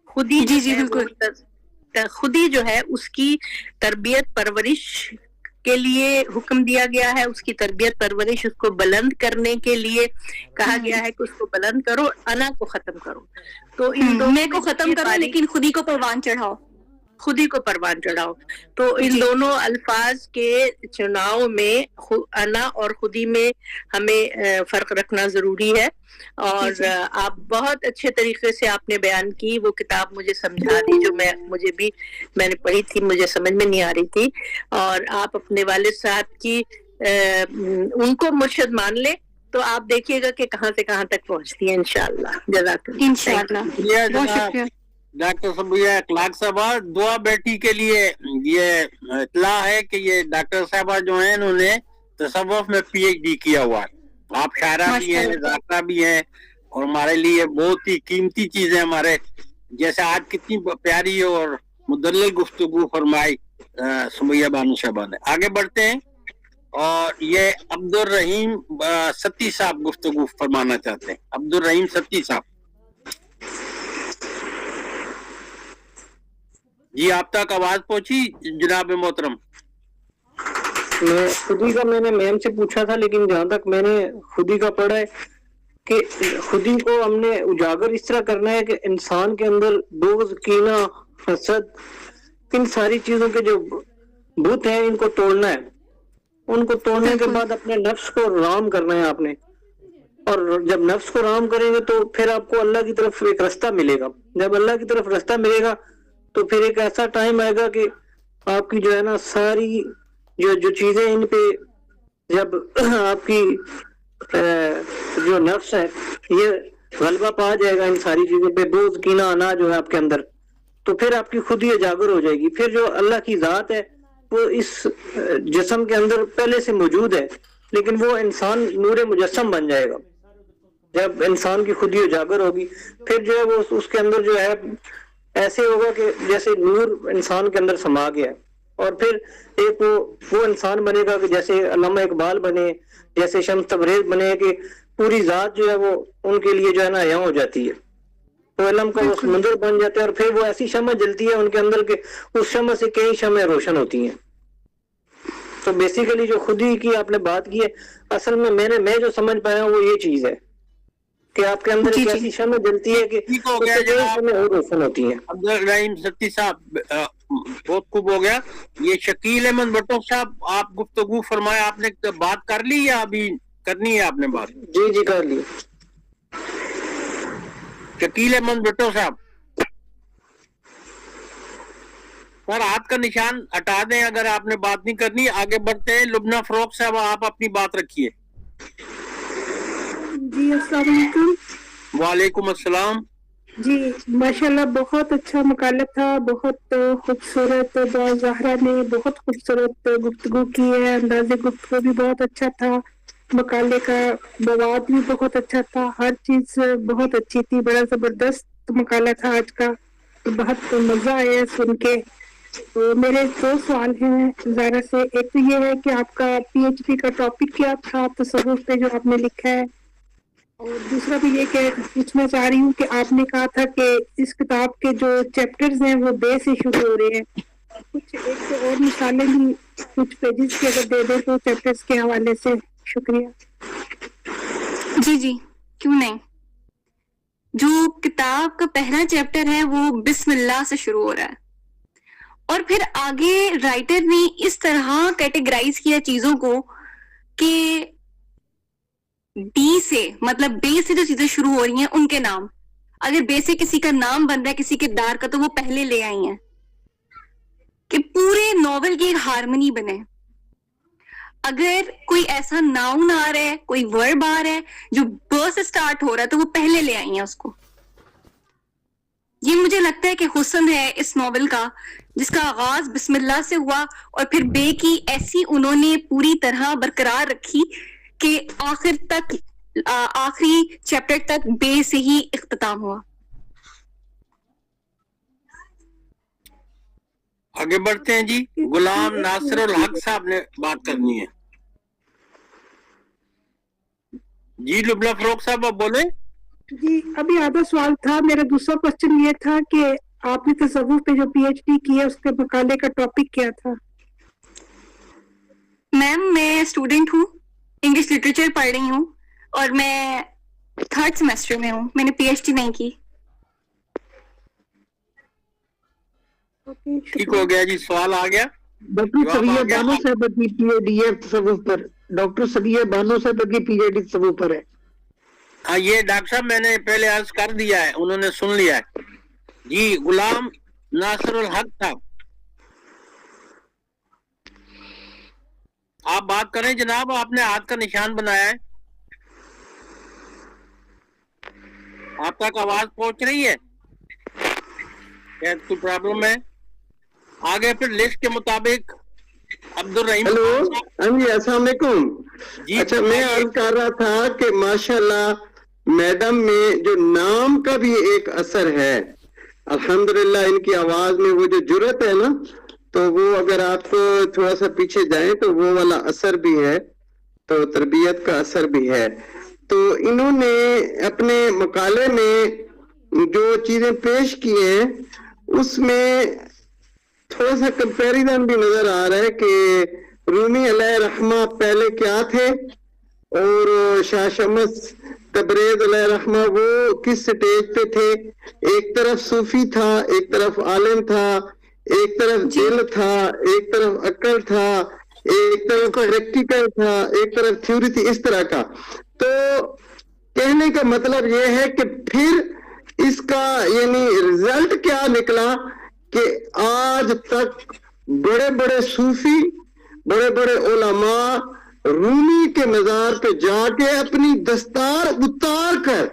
خودی جی بالکل خودی جو ہے اس کی تربیت پرورش کے لیے حکم دیا گیا ہے, اس کی تربیت پرورش اس کو بلند کرنے کے لیے کہا گیا ہے کہ اس کو بلند کرو, انا کو ختم کرو. تو ان دونوں کو ختم کرو لیکن خودی کو پروان چڑھاؤ, خودی کو پروان چڑھاؤ. تو ان دونوں الفاظ کے چناؤ میں انا اور خودی میں ہمیں فرق رکھنا ضروری ہے. اور آپ بہت اچھے طریقے سے آپ نے بیان کی, وہ کتاب مجھے سمجھا دی جو میں نے پڑھی تھی, مجھے سمجھ میں نہیں آ رہی تھی. اور آپ اپنے والد صاحب کی ان کو مرشد مان لے تو آپ دیکھیے گا کہ کہاں سے کہاں تک پہنچتی ہے انشاءاللہ. جزاک اللہ. انشاءاللہ بہت شکریہ. ڈاکٹر سبیہ اخلاق صاحبہ, دعا بیٹی کے لیے یہ اطلاع ہے کہ یہ ڈاکٹر صاحبہ جو ہیں انہوں نے تصوف میں پی ایچ ڈی کیا ہوا ہے. آپ شاعرہ بھی ہیں, ذاکرہ بھی ہیں, اور ہمارے لیے بہت ہی قیمتی چیزیں ہمارے جیسے آج کتنی پیاری اور مدلل گفتگو فرمائی سبیہ بانو صاحبہ نے. آگے بڑھتے ہیں اور یہ عبد الرحیم ستی صاحب گفتگو فرمانا چاہتے ہیں. عبد الرحیم ستی صاحب. جی آپ تک آواز پہنچی جناب محترم؟ خودی کا میں نے میم سے پوچھا تھا, لیکن جہاں تک میں نے خودی کا پڑھا ہے کہ خودی کو ہم نے اجاگر اس طرح کرنا ہے کہ انسان کے اندر بغض، کینہ، حسد، ان ساری چیزوں کے جو بت ہیں ان کو توڑنا ہے. ان کو توڑنے کے بعد اپنے نفس کو رام کرنا ہے آپ نے. اور جب نفس کو رام کریں گے تو پھر آپ کو اللہ کی طرف ایک رستہ ملے گا. جب اللہ کی طرف رستہ ملے گا تو پھر ایک ایسا ٹائم آئے گا کہ آپ کی جو ہے نا ساری جو چیزیں ان پہ جب آپ کی جو نفس ہے یہ غلبہ پا جائے گا ان ساری چیزوں پہ، بغض، کینہ، انا جو ہے آپ کے اندر، تو پھر آپ کی خود ہی اجاگر ہو جائے گی. پھر جو اللہ کی ذات ہے وہ اس جسم کے اندر پہلے سے موجود ہے، لیکن وہ انسان نور مجسم بن جائے گا. جب انسان کی خود ہی اجاگر ہوگی پھر جو ہے وہ اس کے اندر جو ہے ایسے ہوگا کہ جیسے نور انسان کے اندر سما گیا ہے. اور پھر ایک وہ انسان بنے گا کہ جیسے علامہ اقبال بنے، جیسے شمس تبریز بنے، کہ پوری ذات جو ہے وہ ان کے لیے جو ہے نا عیاں ہو جاتی ہے، تو علم کا وہ سمندر بن جاتا ہے. اور پھر وہ ایسی شمع جلتی ہے ان کے اندر کہ اس شمع سے کئی شمعیں روشن ہوتی ہیں. تو بیسیکلی جو خود ہی کی آپ نے بات کی ہے، اصل میں میں جو سمجھ پایا ہوں وہ یہ چیز ہے کہ آپ کے اندر ایک ایسی شمع جلتی ہے کہ شمعیں اور روشن ہوتی ہیں. عبدالرحیم ستی صاحب بہت خوب ہو گیا. یہ شکیل احمد بٹو صاحب آپ گفتگو فرمایا، آپ نے بات کر لی یا ابھی کرنی ہے آپ نے بات؟ جی کر لی. شکیل احمد بٹو صاحب سر ہاتھ کا نشان ہٹا دیں اگر آپ نے بات نہیں کرنی. آگے بڑھتے ہیں. لبنہ فروخ صاحب آپ اپنی بات رکھیے. جی السلام علیکم. وعلیکم السلام. جی ماشاءاللہ بہت اچھا مقالہ تھا، بہت خوبصورت. دعا زہرا نے بہت خوبصورت گفتگو کی ہے، انداز گفتگو بھی بہت اچھا تھا، مقالے کا مواد بھی بہت اچھا تھا، ہر چیز بہت اچھی تھی. بڑا زبردست مقالہ تھا آج کا، بہت مزہ آیا سن کے. تو میرے 2 سوال ہیں زہرا سے. ایک تو یہ ہے کہ آپ کا پی ایچ ڈی کا ٹاپک کیا تھا تصوف پہ جو آپ نے لکھا ہے، اور دوسرا بھی یہ کہ پوچھنا چاہ رہی ہوں کہ آپ نے کہا تھا کہ اس کتاب کے جو چیپٹرز ہیں وہ بے سے شروع ہو رہے ہیں. کچھ ایک تو اور مثالیں بھی کچھ پیجز کے اگر دے دیں تو چیپٹرز کے حوالے سے. شکریہ. جی کیوں نہیں. جو کتاب کا پہلا چیپٹر ہے وہ بسم اللہ سے شروع ہو رہا ہے، اور پھر آگے رائٹر نے اس طرح کیٹیگرائز کیا چیزوں کو کہ ڈی سے، مطلب بے سے جو چیزیں شروع ہو رہی ہیں ان کے نام، اگر بے سے کسی کا نام بن رہا ہے کسی کے دار کا تو وہ پہلے لے آئی ہیں کہ پورے ناول کی ایک ہارمنی بنے. اگر کوئی ایسا ناؤن آ رہا ہے، کوئی ورب آ رہا ہے جو ب سے سٹارٹ ہو رہا ہے تو وہ پہلے لے آئی ہیں اس کو. یہ مجھے لگتا ہے کہ حسن ہے اس ناول کا، جس کا آغاز بسم اللہ سے ہوا اور پھر بے کی ایسی انہوں نے پوری طرح برقرار رکھی کہ آخر تک، آخری چیپٹر تک بے سے ہی اختتام ہوا. آگے بڑھتے ہیں. جی غلام ناصر الحق صاحب نے بات کرنی ہے. جی لبنہ فروخ صاحب آپ بولیں. جی ابھی آدھا سوال تھا. میرا دوسرا کوشچن یہ تھا کہ آپ نے تصوف پہ جو پی ایچ ڈی کی ہے اس کے مقالے کا ٹاپک کیا تھا؟ میم میں اسٹوڈنٹ ہوں، انگلش لٹریچر پڑھ رہی ہوں، اور میں 3rd سیمسٹر میں ہوں. میں نے پی ایچ ڈی نہیں کی. ٹھیک ہو گیا جی. سوال آ گیا. ڈاکٹر سگیہ بانو صاحب کی پی ایچ ڈی ہے تصوف پر. ڈاکٹر سگیہ بانو صاحب کی پی ایچ ڈی تصوف پر ہے. ہاں یہ ڈاکٹر صاحب میں نے پہلے عرض کر دیا ہے، انہوں نے سن لیا ہے. جی غلام ناصر الحق صاحب آپ بات کریں جناب. آپ نے ہاتھ کا نشان بنایا ہے، آپ تک آواز پہنچ رہی ہے؟ کوئی پرابلم ہے؟ آگے پھر لسٹ کے مطابق عبدالرحیم. ہیلو. ہاں جی السلام علیکم. اچھا میں عرض کر رہا تھا کہ ماشاءاللہ میڈم میں جو نام کا بھی ایک اثر ہے، الحمدللہ ان کی آواز میں وہ جو جرت ہے نا، تو وہ اگر آپ تھوڑا سا پیچھے جائیں تو وہ والا اثر بھی ہے، تو تربیت کا اثر بھی ہے. تو انہوں نے اپنے مقالے میں جو چیزیں پیش کی ہیں اس میں تھوڑا سا کمپیریزن بھی نظر آ رہا ہے کہ رومی علیہ رحمہ پہلے کیا تھے اور شاہ شمس تبریز علیہ رحمہ وہ کس سٹیج پہ تھے؟ ایک طرف صوفی تھا، ایک طرف عالم تھا، ایک طرف دل تھا، ایک طرف عقل تھا، ایک طرف پریکٹیکل تھا، ایک طرف تھیوری تھی، اس طرح کا. تو کہنے کا مطلب یہ ہے کہ پھر اس کا یعنی رزلٹ کیا نکلا کہ آج تک بڑے بڑے صوفی، بڑے بڑے علماء رومی کے مزار پہ جا کے اپنی دستار اتار کر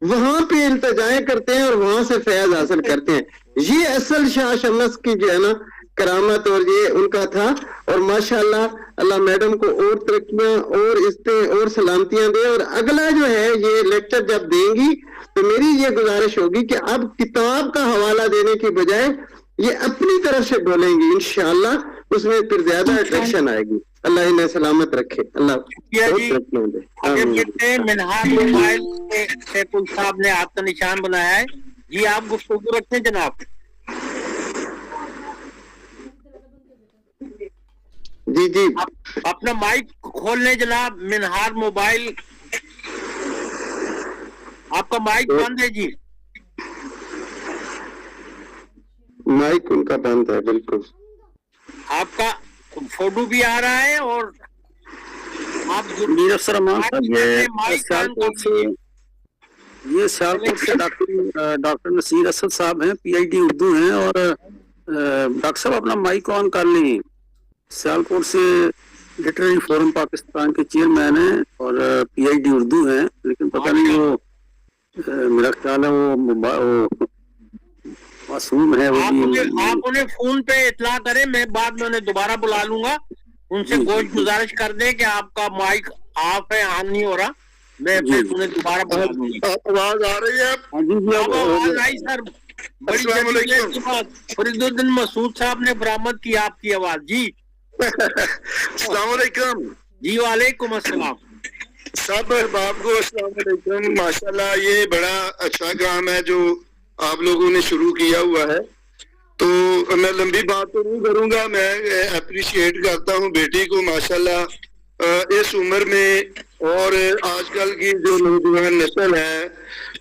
وہاں پہ التجائیں کرتے ہیں اور وہاں سے فیض حاصل کرتے ہیں. یہ اصل شاہ شمس کی جو ہے نا کرامت اور یہ ان کا تھا. اور ماشاءاللہ اللہ میڈم کو اور ترقیاں اور اس پہ اور سلامتیاں دے. اور اگلا جو ہے یہ لیکچر جب دیں گی تو میری یہ گزارش ہوگی کہ اب کتاب کا حوالہ دینے کی بجائے یہ اپنی طرف سے بولیں گی انشاءاللہ، اس میں پھر زیادہ اٹریکشن آئے گی. اللہ انہیں سلامت رکھے. اللہ منہاج موبائل سے کل صاحب نے آپ کا نشان بنایا ہے. جی آپ گفتگو رکھتے ہیں جناب. جی جی اپنا مائک کھول لیں جناب. منہار موبائل آپ کا مائک بند ہے. جی مائک ان کا بند ہے بالکل. آپ کا فوٹو بھی آ رہا ہے اور آپ میر افسر رحمان صاحب یہ سیالکوٹ سے ڈاکٹر نصیر اسد صاحب ہیں، پی ایچ ڈی اردو ہیں. اور ڈاکٹر صاحب اپنا مائک آن کر لیں. سیالکوٹ سے لٹریری فورم پاکستان کے چیئرمین ہیں اور پی ایچ ڈی اردو ہیں، لیکن پتہ نہیں وہ میرا خیال ہے وہ معصوم ہے. آپ انہیں فون پہ اطلاع کریں، میں بعد میں انہیں دوبارہ بلا لوں گا. ان سے گزارش کر دیں کہ آپ کا مائک آف ہے، آن نہیں ہو رہا. میں پھر انہیں دوبارہ بلا لوں گی. آواز آ رہی ہے؟ آواز آئی سر. السلام علیکم. فرید الدین مسعود صاحب نے برآمد کی آپ کی آواز. جی السلام علیکم. جی وعلیکم السلام. سب احباب کو السلام علیکم. ماشاءاللہ یہ بڑا اچھا کام ہے جو آپ لوگوں نے شروع کیا ہوا ہے. تو میں لمبی بات تو نہیں کروں گا. میں اپریشیٹ کرتا ہوں بیٹی کو ماشاءاللہ اس عمر میں، اور آج کل کی جو نوجوان نسل ہے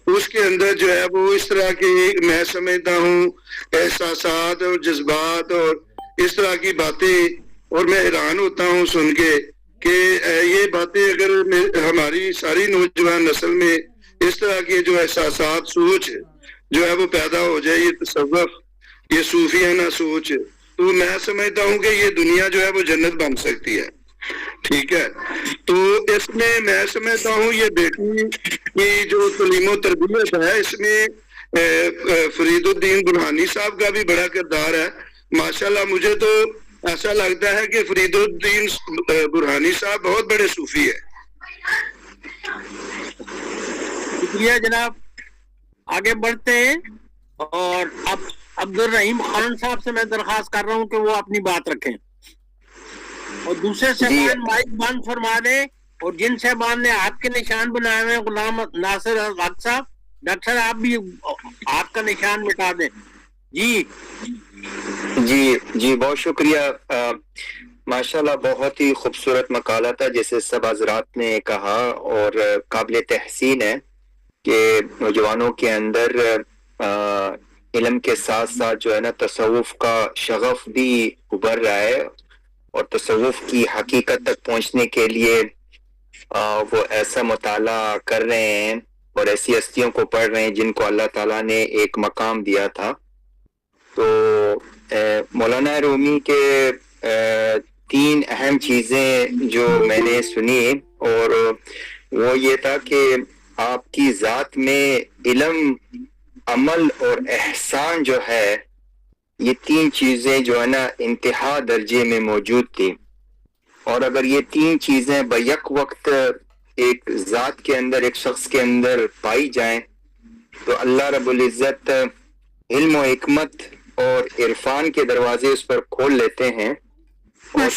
اس کے اندر جو ہے وہ اس طرح کی میں سمجھتا ہوں احساسات اور جذبات اور اس طرح کی باتیں، اور میں حیران ہوتا ہوں سن کے کہ یہ باتیں اگر ہماری ساری نوجوان نسل میں اس طرح کے جو احساسات سوچ جو ہے وہ پیدا ہو جائے، یہ تصوف، یہ صوفیانہ سوچ، تو میں سمجھتا ہوں کہ یہ دنیا جو ہے وہ جنت بن سکتی ہے. ٹھیک ہے. تو اس میں سمجھتا ہوں یہ بیٹی کی جو تعلیم و تربیت ہے اس میں فرید الدین برہانی صاحب کا بھی بڑا کردار ہے. ماشاءاللہ مجھے تو ایسا لگتا ہے کہ فرید الدین برہانی صاحب بہت بڑے صوفی ہے. شکریہ جناب. آگے بڑھتے ہیں اور اب عبد الرحیم خان صاحب سے میں درخواست کر رہا ہوں کہ وہ اپنی بات رکھیں اور دوسرے صاحبان مائک بند فرما دیں. اور جن صاحبان نے آپ کے نشان بنائے ہوئے غلام ناصر حق صاحب، ڈاکٹر صاحب آپ بھی آپ کا نشان مٹا دیں. جی جی بہت شکریہ. ماشاءاللہ بہت ہی خوبصورت مقالہ تھا جیسے سب حضرات نے کہا، اور قابل تحسین ہے کہ نوجوانوں کے اندر علم کے ساتھ ساتھ جو ہے نا تصوف کا شغف بھی ابھر رہا ہے، اور تصوف کی حقیقت تک پہنچنے کے لیے وہ ایسا مطالعہ کر رہے ہیں اور ایسی ہستیوں کو پڑھ رہے ہیں جن کو اللہ تعالیٰ نے ایک مقام دیا تھا. تو مولانا رومی کے 3 اہم چیزیں جو میں نے سنی، اور وہ یہ تھا کہ آپ کی ذات میں علم، عمل اور احسان جو ہے، یہ 3 چیزیں جو ہے نا انتہا درجے میں موجود تھی. اور اگر یہ 3 چیزیں بیک وقت ایک ذات کے اندر، ایک شخص کے اندر پائی جائیں تو اللہ رب العزت علم و حکمت اور عرفان کے دروازے اس پر کھول لیتے ہیں، اور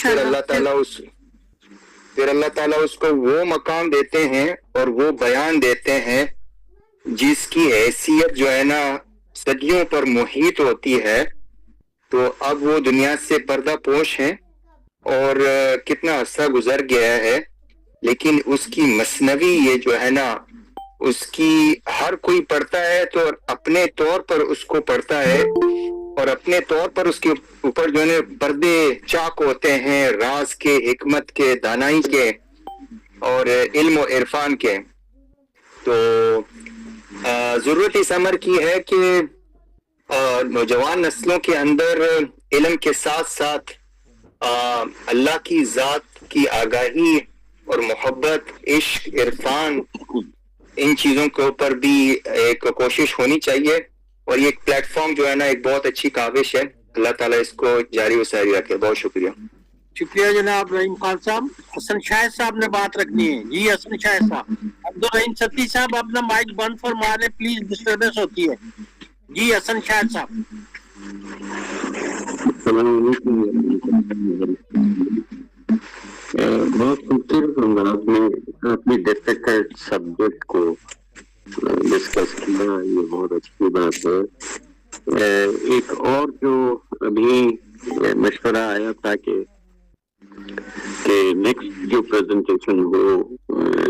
پھر اللہ تعالیٰ اس کو وہ مقام دیتے ہیں اور وہ بیان دیتے ہیں جس کی حیثیت جو ہے نا صدیوں پر محیط ہوتی ہے. تو اب وہ دنیا سے پردہ پوش ہیں، اور کتنا عرصہ گزر گیا ہے لیکن اس کی مثنوی یہ جو ہے نا اس کی ہر کوئی پڑھتا ہے تو اپنے طور پر اس کو پڑھتا ہے اور اپنے طور پر اس کے اوپر جو ہے پردے چاک ہوتے ہیں راز کے، حکمت کے، دانائی کے اور علم و عرفان کے. تو ضرورت اس امر کی ہے کہ نوجوان نسلوں کے اندر علم کے ساتھ ساتھ اللہ کی ذات کی آگاہی اور محبت، عشق، عرفان، ان چیزوں کے اوپر بھی ایک کوشش ہونی چاہیے. اور یہ پلیٹ فارم جو ہے نا ایک بہت اچھی کاوش ہے. اللہ تعالیٰ اس کو جاری و ساری رکھے. بہت شکریہ. شکریہ جناب رحیم خان صاحب. حسن شاہد صاحب نے بات رکھنی ہے. جی حسن شاہد صاحب. عبدالرحیم ستی صاحب اپنا مائک بند فرما لیں پلیز، ڈسٹربنس ہوتی ہے. جی حسن شاہد صاحب. السلام علیکم. بہت خوبصورت انداز میں اپنی ڈیفیکلٹ سبجیکٹ کو ڈسکس کیا، یہ بہت اچھی بات ہے. ایک اور جو ابھی مشورہ آیا تھا کہ نیکسٹ جو پریزنٹیشن ہو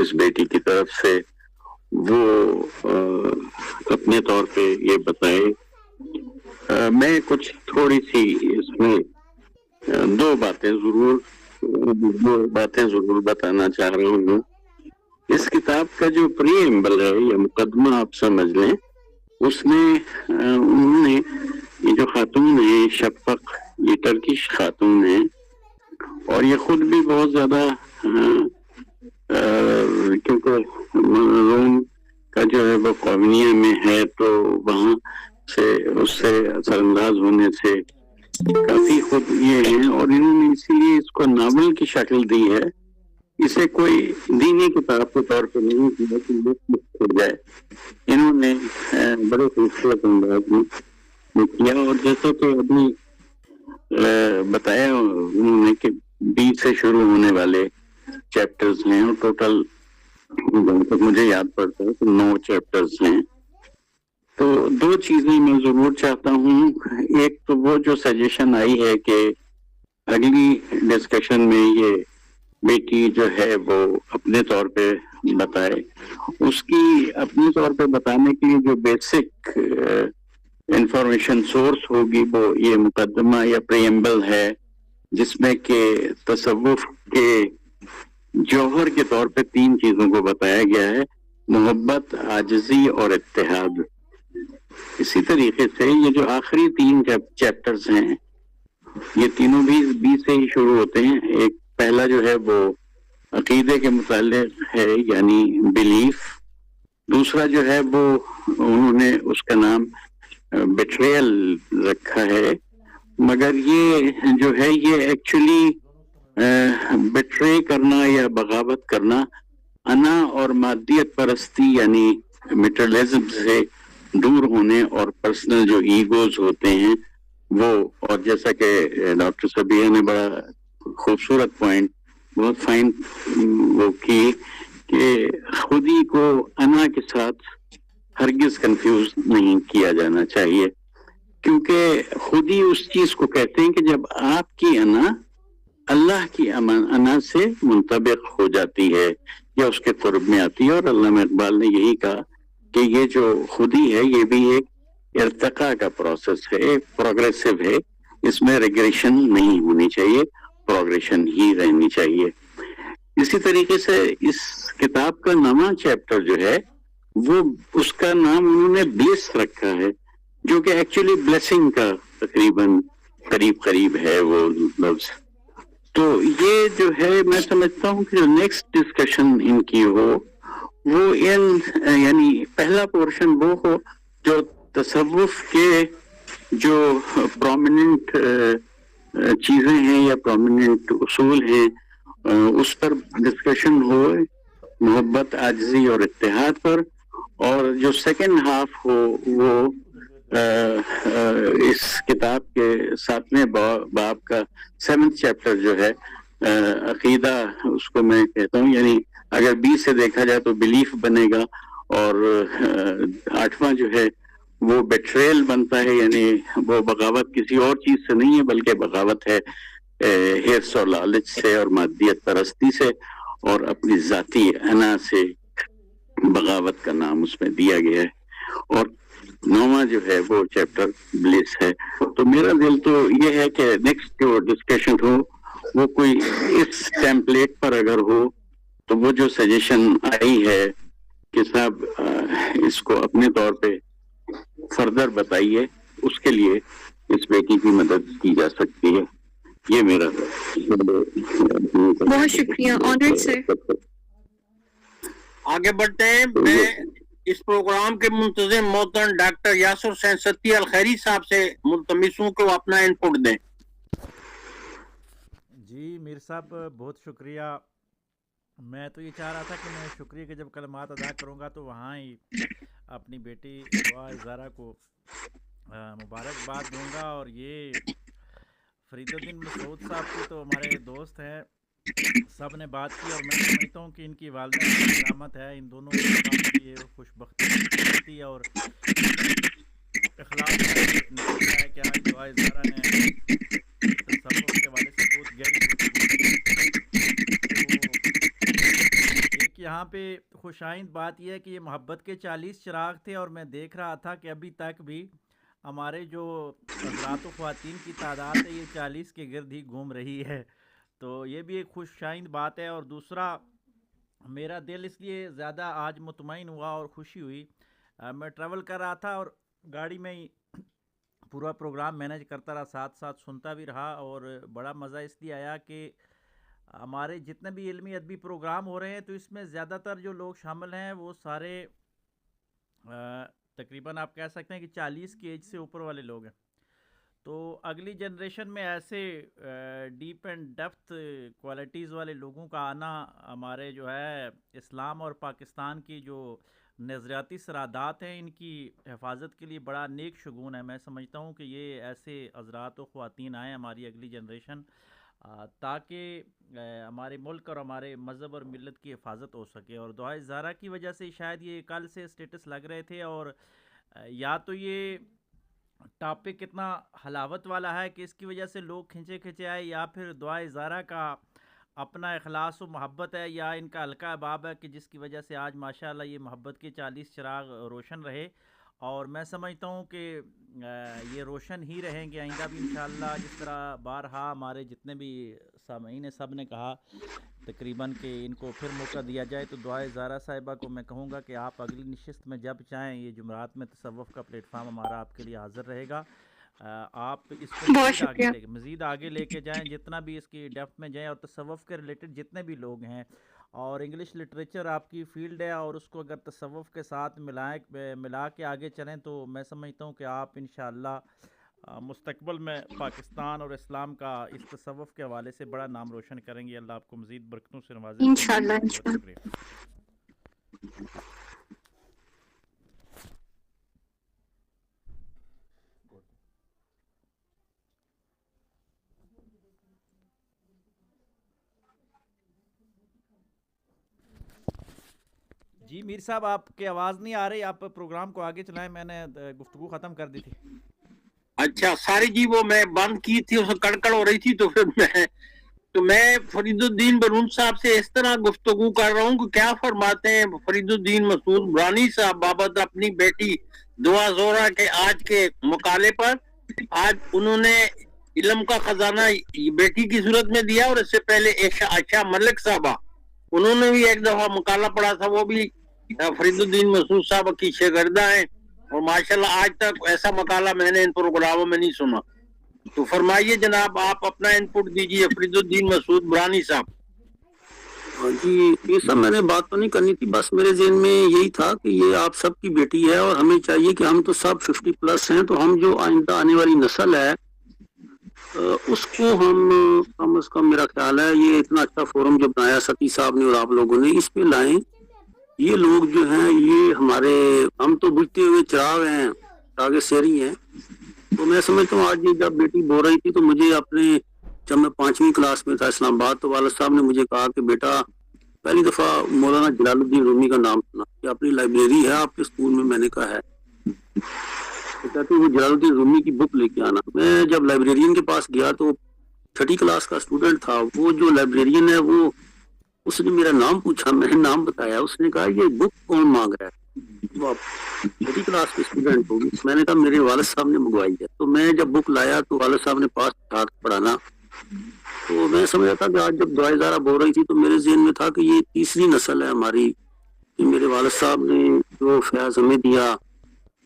اس بیٹی کی طرف سے وہ اپنے طور پہ یہ بتائے. میں کچھ تھوڑی سی اس میں دو باتیں ضرور بتانا چاہ رہا ہوں. اس کتاب کا جو پری ایمبل ہے یا مقدمہ آپ سمجھ لیں، اس میں انہوں نے یہ جو خاتون ہیں شفق، یہ ٹرکش خاتون ہیں اور یہ خود بھی بہت زیادہ کیونکہ روم کا جو ہے وہ قومیہ میں ہے تو وہاں سے اس سے اثر انداز ہونے سے کافی خود یہ ہیں اور انہوں نے اسی لیے اس کو ناول کی شکل دی ہے. اسے کوئی دینی کتاب کے طور پر نہیں کیا کہ ہو جائے. انہوں نے بڑے خوبصورت انداز میں کیا اور جیسا کہ ابھی بتایا انہوں نے کہ 20 سے شروع ہونے والے چیپٹرز ہیں اور ٹوٹل مجھے یاد پڑتا ہے کہ 9 چیپٹرز ہیں. تو دو چیزیں میں ضرور چاہتا ہوں. ایک تو وہ جو سجیشن آئی ہے کہ اگلی ڈسکشن میں یہ بیٹی جو ہے وہ اپنے طور پہ بتائے. اس کی اپنے طور پہ بتانے کے لیے جو بیسک انفارمیشن سورس ہوگی وہ یہ مقدمہ یا پریمبل ہے جس میں کہ تصوف کے جوہر کے طور پہ 3 چیزوں کو بتایا گیا ہے: محبت، عاجزی اور اتحاد. اسی طریقے سے یہ جو آخری 3 چیپٹرز ہیں یہ تینوں بھی 20 سے ہی شروع ہوتے ہیں. ایک پہلا جو ہے وہ عقیدے کے متعلق ہے یعنی بلیف. دوسرا جو ہے وہ انہوں نے اس کا نام بیٹریل رکھا ہے، مگر یہ جو ہے یہ ایکچولی بیٹرے کرنا یا بغاوت کرنا انا اور مادیت پرستی یعنی میٹرلزم سے دور ہونے اور پرسنل جو ایگوز ہوتے ہیں وہ. اور جیسا کہ ڈاکٹر صبیہ نے بڑا خوبصورت پوائنٹ بہت فائن وہ کی کہ خودی کو انا کے ساتھ ہرگز کنفیوز نہیں کیا جانا چاہیے، کیونکہ خودی اس چیز کو کہتے ہیں کہ جب آپ کی انا اللہ کی انا سے منطبق ہو جاتی ہے یا اس کے قرب میں آتی ہے. اور علامہ اقبال نے یہی کہا کہ یہ جو خودی ہے یہ بھی ایک ارتقاء کا پروسیس ہے، پروگریسو ہے. اس میں ریگریشن نہیں ہونی چاہیے، پروگریشن ہی رہنی چاہیے. اسی طریقے سے اس کتاب کا نواں چیپٹر جو ہے وہ اس کا نام انہوں نے بلیس رکھا ہے، جو کہ ایکچولی بلیسنگ کا تقریباً قریب ہے وہ لفظ. تو یہ جو ہے میں سمجھتا ہوں کہ جو نیکسٹ ڈسکشن ان کی ہو وہ یعنی پہلا پورشن وہ ہو جو تصوف کے جو پرومیننٹ چیزیں ہیں یا پرومیننٹ اصول ہیں اس پر ڈسکشن ہو، محبت، عاجزی اور اتحاد پر. اور جو سیکنڈ ہاف ہو وہ اس کتاب کے 7ویں باب کا 7th چیپٹر جو ہے عقیدہ، اس کو میں کہتا ہوں یعنی اگر 20 سے دیکھا جائے تو بلیف بنے گا، اور 8واں جو ہے وہ بیٹریل بنتا ہے یعنی وہ بغاوت کسی اور چیز سے نہیں ہے بلکہ بغاوت ہے حرص اور لالچ سے اور مادیت پرستی سے. اور اپنی ذاتی انا سے بغاوت کا نام اس میں دیا گیا ہے، اور 9واں جو ہے وہ چیپٹر بلیس ہے. تو میرا دل تو یہ ہے کہ نیکسٹ جو ڈسکشن ہو وہ کوئی اس ٹیمپلیٹ پر اگر ہو تو وہ جو سجیشن آئی ہے کہ صاحب اس کو اپنے طور پہ فردر بتائیے، اس کے لیے اس بیٹی کی مدد کی جا سکتی ہے. یہ میرا بہت شکریہ. آنرڈ سر. آگے بڑھتے ہیں. میں اس پروگرام کے منتظم محترم ڈاکٹر یاسر حسین ستی الخیری صاحب سے ملتمس ہوں کہ وہ اپنا ان پٹ دیں. جی میر صاحب بہت شکریہ. میں تو یہ چاہ رہا تھا کہ میں شکریہ کے جب کلمات ادا کروں گا تو وہاں ہی اپنی بیٹی دعا ازارہ کو مبارکباد دوں گا. اور یہ فرید الدین مسعود صاحب کی تو ہمارے دوست ہیں، سب نے بات کی، اور میں سمجھتا ہوں کہ ان کی والدہ کی کرامت ہے. ان دونوں کی یہ خوش بختی اور اخلاق کا نتیجہ ہے کہ آج دعا ازارہ نے تصوف کے حوالے سے بہت گہری گفتگو کی. ایک یہاں پہ خوش آئند بات یہ ہے کہ یہ محبت کے 40 چراغ تھے، اور میں دیکھ رہا تھا کہ ابھی تک بھی ہمارے جو حضرات و خواتین کی تعداد ہے یہ 40 کے گرد ہی گھوم رہی ہے. تو یہ بھی ایک خوش آئند بات ہے. اور دوسرا میرا دل اس لیے زیادہ آج مطمئن ہوا اور خوشی ہوئی، میں ٹریول کر رہا تھا اور گاڑی میں ہی پورا پروگرام مینیج کرتا رہا، ساتھ ساتھ سنتا بھی رہا، اور بڑا مزہ اس لیے آیا کہ ہمارے جتنے بھی علمی ادبی پروگرام ہو رہے ہیں تو اس میں زیادہ تر جو لوگ شامل ہیں وہ سارے تقریباً آپ کہہ سکتے ہیں کہ 40 کی ایج سے اوپر والے لوگ ہیں. تو اگلی جنریشن میں ایسے ڈیپ اینڈ ڈیپتھ کوالٹیز والے لوگوں کا آنا ہمارے جو ہے اسلام اور پاکستان کی جو نظریاتی سرادات ہیں ان کی حفاظت کے لیے بڑا نیک شگون ہے. میں سمجھتا ہوں کہ یہ ایسے حضرات و خواتین آئیں ہماری اگلی جنریشن، تاکہ ہمارے ملک اور ہمارے مذہب اور ملت کی حفاظت ہو سکے. اور دعا ازارہ کی وجہ سے شاید یہ کل سے اسٹیٹس لگ رہے تھے، اور یا تو یہ ٹاپک اتنا حلاوت والا ہے کہ اس کی وجہ سے لوگ کھنچے آئے، یا پھر دعا ازارہ کا اپنا اخلاص و محبت ہے، یا ان کا حلقہ احباب ہے کہ جس کی وجہ سے آج ماشاءاللہ یہ محبت کے 40 چراغ روشن رہے. اور میں سمجھتا ہوں کہ یہ روشن ہی رہیں گے آئندہ بھی انشاءاللہ، جس طرح بارہا ہمارے جتنے بھی سامعین ہیں سب نے کہا تقریباً کہ ان کو پھر موقع دیا جائے. تو دعا ازارہ صاحبہ کو میں کہوں گا کہ آپ اگلی نشست میں جب چاہیں، یہ جمعرات میں تصوف کا پلیٹ فارم ہمارا آپ کے لیے حاضر رہے گا. آپ اس کو مزید آگے لے کے جائیں، جتنا بھی اس کی ڈیپتھ میں جائیں، اور تصوف کے ریلیٹڈ جتنے بھی لوگ ہیں، اور انگلش لٹریچر آپ کی فیلڈ ہے، اور اس کو اگر تصوف کے ساتھ ملا کے آگے چلیں تو میں سمجھتا ہوں کہ آپ انشاءاللہ مستقبل میں پاکستان اور اسلام کا اس تصوف کے حوالے سے بڑا نام روشن کریں گے. اللہ آپ کو مزید برکتوں سے نوازے انشاءاللہ. جی میر صاحب آپ کی آواز نہیں آ رہی، آپ پروگرام کو آگے چلائیں، میں نے گفتگو ختم کر دی تھی. اچھا ساری جی وہ میں بند کی تھی، اس میں کڑکڑ ہو رہی تھی، تو میں فرید الدین برون صاحب سے اس طرح گفتگو کر رہا ہوں کہ کیا فرماتے ہیں فرید الدین مسعود برانی صاحب بابت اپنی بیٹی دعا زورہ کے آج کے مقالے پر. آج انہوں نے علم کا خزانہ بیٹی کی صورت میں دیا، اور اس سے پہلے عائشہ ملک صاحبہ انہوں نے بھی ایک دفعہ مقالہ پڑھا تھا، وہ بھی فرید الدین مسعود صاحب کی شاگردہ ہیں، اور ماشاءاللہ آج تک ایسا مقالہ میں نے ان پروگراموں میں نہیں سنا. تو فرمائیے جناب، آپ اپنا انپٹ دیجیے فرید الدین مسعود برانی صاحب. جی یہ سب میں نے بات تو نہیں کرنی تھی، بس میرے ذہن میں یہی تھا کہ یہ آپ سب کی بیٹی ہے، اور ہمیں چاہیے کہ ہم تو سب 50+ ہیں، تو ہم جو آئندہ آنے والی نسل ہے اس کو ہم کم از کم، میرا خیال ہے یہ اتنا اچھا فورم جو بنایا ستی صاحب نے اور آپ لوگوں نے، اس پہ لائیں. یہ لوگ جو ہیں یہ ہمارے، ہم تو بجھتے ہوئے چراغ ہیں، چراغ سیری ہیں. تو میں سمجھتا ہوں آج یہ جب بیٹی بول رہی تھی تو مجھے اپنے، جب میں 5ویں کلاس میں تھا اسلام آباد، تو والد صاحب نے مجھے کہا کہ بیٹا پہلی دفعہ مولانا جلال الدین رومی کا نام سنا کہ اپنی لائبریری ہے آپ کے اسکول میں. میں نے کہا ہے، کہتے وہ جلال الدین رومی کی بک لے کے آنا. میں جب لائبریرین کے پاس گیا تو 6ٹھی کلاس کا اسٹوڈنٹ تھا. وہ جو لائبریرین ہے وہ اس نے میرا نام پوچھا, میں نے نام بتایا, اس نے کہا یہ بک کون مانگ رہا ہے, وہ چھوٹی کلاس کے اسٹوڈنٹ ہوگی. میں نے کہا میرے والد صاحب نے منگوائی ہے. تو میں جب بک لایا تو والد صاحب نے پاس ہاتھ پڑھانا, تو میں سمجھا تھا کہ آج جب دعائے زہرا بول رہی تھی تو میرے ذہن میں تھا کہ یہ تیسری نسل ہے ہماری, کہ میرے والد صاحب نے جو فیض ہمیں دیا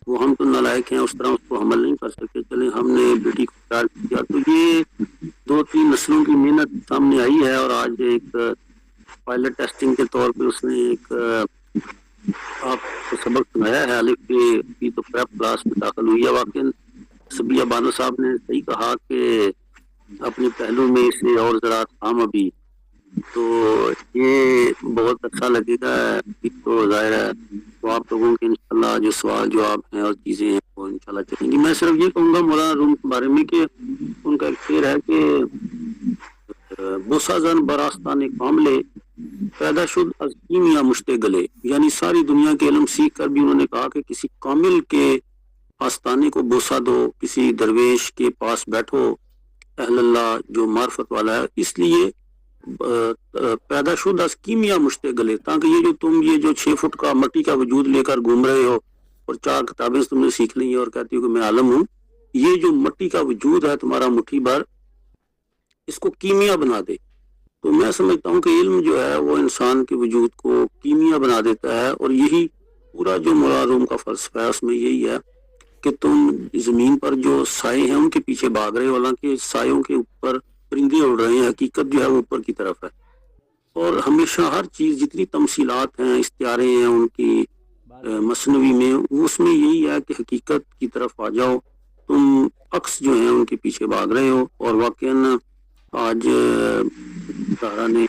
وہ ہم تو نالائق ہیں, اس طرح اس کو حمل نہیں کر سکتے, چلے ہم نے بیٹی کو پیار کیا. تو یہ 2-3 نسلوں کی محنت سامنے آئی ہے, اور آج ایک پائلٹ ٹیسٹنگ کے طور پہ اس نے ایک آپ کو سبق سنایا ہے. الف کی تو پریپ کلاس میں داخل ہوئی ہے. واقعی سبیہ بانو صاحب نے صحیح کہا کہ اپنے پہلو میں اسے اور ذرا تھام ابھی, تو یہ بہت اچھا لگے گا. تو ظاہر ہے تو آپ لوگوں کے انشاءاللہ جو سوال جواب ہیں اور چیزیں ہیں وہ انشاءاللہ چلیں گی. میں صرف یہ کہوں گا مولانا روم کے بارے میں کہ ان کا ایک شعر ہے کہ بوسا زن براستان کاملے پیدا شد از کیمیا مشتے گلے, یعنی ساری دنیا کے علم سیکھ کر بھی انہوں نے کہا کہ کسی کامل کے آستانے کو بوسا دو, کسی درویش کے پاس بیٹھو, اہل اللہ جو معرفت والا ہے, اس لیے پیدا شد از کیمیا مشتے گلے, تاکہ یہ جو تم یہ جو 6 فٹ کا مٹی کا وجود لے کر گھوم رہے ہو اور 4 کتابیں تم نے سیکھ لی ہیں اور کہتی ہو کہ میں عالم ہوں, یہ جو مٹی کا وجود ہے تمہارا مٹھی بھر, اس کو کیمیا بنا دے. تو میں سمجھتا ہوں کہ علم جو ہے وہ انسان کے وجود کو کیمیا بنا دیتا ہے, اور یہی پورا جو مولانا روم کا فلسفہ ہے اس میں یہی ہے کہ تم زمین پر جو سائے ہیں ان کے پیچھے بھاگ رہے ہو, حالانکہ سایوں کے اوپر پرندے اڑ رہے ہیں, حقیقت جو ہے وہ اوپر کی طرف ہے. اور ہمیشہ ہر چیز جتنی تمثیلات ہیں, استعارے ہیں ان کی مصنوعی میں, اس میں یہی ہے کہ حقیقت کی طرف آ جاؤ, تم عکس جو ہیں ان کے پیچھے بھاگ رہے ہو. اور واقعاً آج سارا نے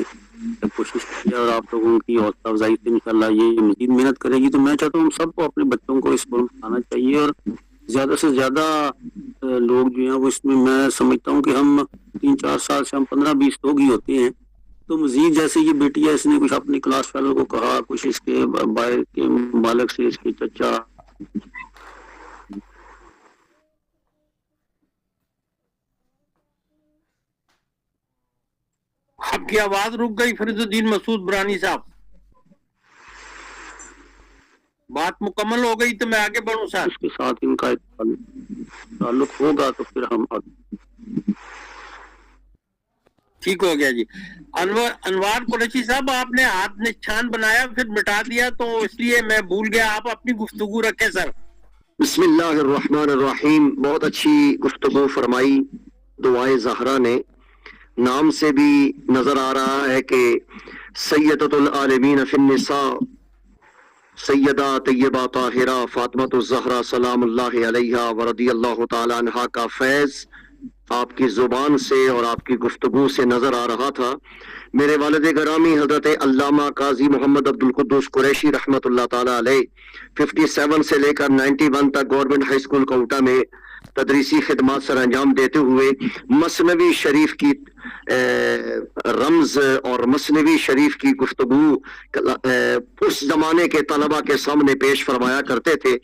کوشش کی اور آپ لوگوں کی حوصلہ افزائی سے انشاءاللہ یہ مزید محنت کرے گی. تو میں چاہتا ہوں ہم سب کو اپنے بچوں کو اس پر آنا چاہیے, اور زیادہ سے زیادہ لوگ جو ہیں وہ اس میں سمجھتا ہوں کہ ہم 3-4 سال سے ہم 15-20 لوگ ہی ہوتے ہیں, تو مزید جیسے یہ بیٹی ہے اس نے کچھ اپنی کلاس فیلو کو کہا, کچھ اس کے باہر کے مالک سے اس کے چچا, آپ کی آواز رک گئی فرید الدین مسعود برانی صاحب, بات مکمل ہو گئی تو میں آگے بڑھوں سر. اس کے ساتھ ان کا تعلق ہوگا تو پھر ہم ٹھیک ہو گیا جی. انوار قریشی صاحب آپ نے ہاتھ نشان بنایا پھر مٹا دیا تو اس لیے میں بھول گیا, آپ اپنی گفتگو رکھیں سر. بسم اللہ الرحمن الرحیم. بہت اچھی گفتگو فرمائی دعائے زہرا نے. نام سے بھی نظر آ رہا ہے کہ سیدۃ العالمین فی النساء سیدہ طیبہ طاہرہ فاطمۃ الزہرا سلام اللہ علیہا ورضی اللہ تعالی عنہا کا فیض آپ کی زبان سے اور آپ کی گفتگو سے نظر آ رہا تھا. میرے والد گرامی حضرت علامہ قاضی محمد عبد القدوس قریشی رحمۃ اللہ تعالی علیہ 57 سے لے کر 91 تک گورنمنٹ ہائی اسکول کوٹا میں تدریسی خدمات سر انجام دیتے ہوئے مثنوی شریف کی رمز اور مثنوی شریف کی گفتگو اس زمانے کے طلبہ کے سامنے پیش فرمایا کرتے تھے,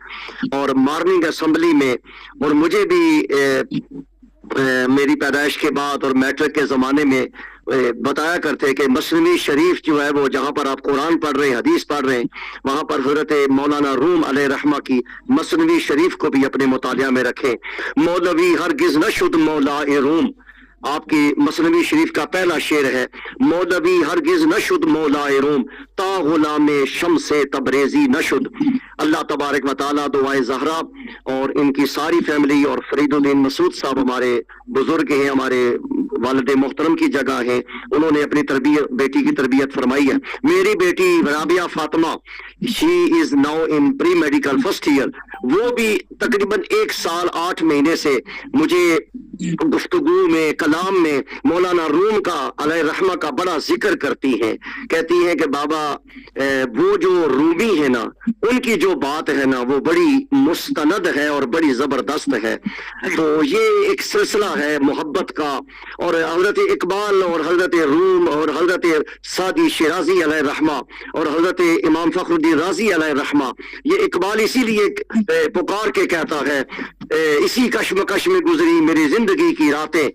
اور مارننگ اسمبلی میں, اور مجھے بھی میری پیدائش کے بعد اور میٹرک کے زمانے میں بتایا کرتے کہ مثنوی شریف جو ہے وہ جہاں پر آپ قرآن پڑھ رہے ہیں, حدیث پڑھ رہے ہیں, وہاں پر حضرت مولانا روم علیہ رحمہ کی مثنوی شریف کو بھی اپنے مطالعہ میں رکھیں. مولوی ہرگز نہ شد مولا روم, آپ کی مثنوی شریف کا پہلا شعر ہے, مولوی ہرگز نہ شد مولا روم تا غلام شمس تبریزی نہ شد. اللہ تبارک و تعالیٰ دعائے زہرا اور ان کی ساری فیملی اور فرید الدین مسعود صاحب ہمارے بزرگ ہیں, ہمارے والد محترم کی جگہ ہیں, انہوں نے اپنی تربیت بیٹی کی تربیت فرمائی ہے. میری بیٹی Rabia Fatima she is now in pre medical first year, وہ بھی تقریباً 1 سال 8 مہینے سے مجھے گفتگو میں کلام میں مولانا روم کا علیہ رحمہ کا بڑا ذکر کرتی ہیں, کہتی ہیں کہ بابا وہ جو رومی ہے نا ان کی جو بات ہے نا وہ بڑی مستند ہے اور بڑی زبردست ہے. تو یہ ایک سلسلہ ہے محبت کا, اور حضرت اقبال اور حضرت روم اور حضرت سعدی شیرازی علیہ رحمہ اور حضرت امام فخر الدین رازی علیہ رحمہ, یہ اقبال اسی لیے پکار کے کہتا ہے اسی کشمکش میں گزری میری زندگی کی راتیں,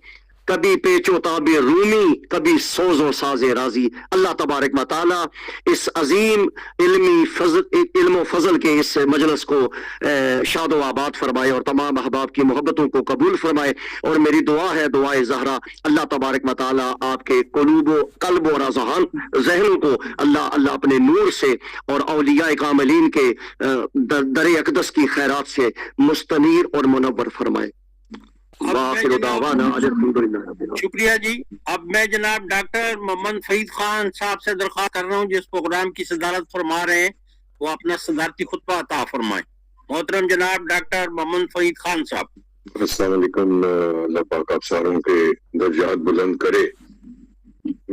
کبھی پیچو تاب رومی، کبھی سوز و ساز راضی. اللہ تبارک و تعالی اس عظیم علم و فضل کے اس مجلس کو شاد و آباد فرمائے اور تمام احباب کی محبتوں کو قبول فرمائے. اور میری دعا ہے، دعائے زہرا، اللہ تبارک و تعالی آپ کے قلب اور ذہنوں کو اللہ اپنے نور سے اور اولیاء کاملین کے در اقدس کی خیرات سے مستنیر اور منور فرمائے. شکریہ جی. اب میں جناب ڈاکٹر محمد فہید خان صاحب سے درخواست کر رہا ہوں جس پروگرام کی صدارت فرما رہے ہیں وہ اپنا صدارتی خطبہ عطا فرمائیں. محترم جناب ڈاکٹر محمد فہید خان صاحب. السلام علیکم. اللہ پاک آپ ساروں کے درجات بلند کرے.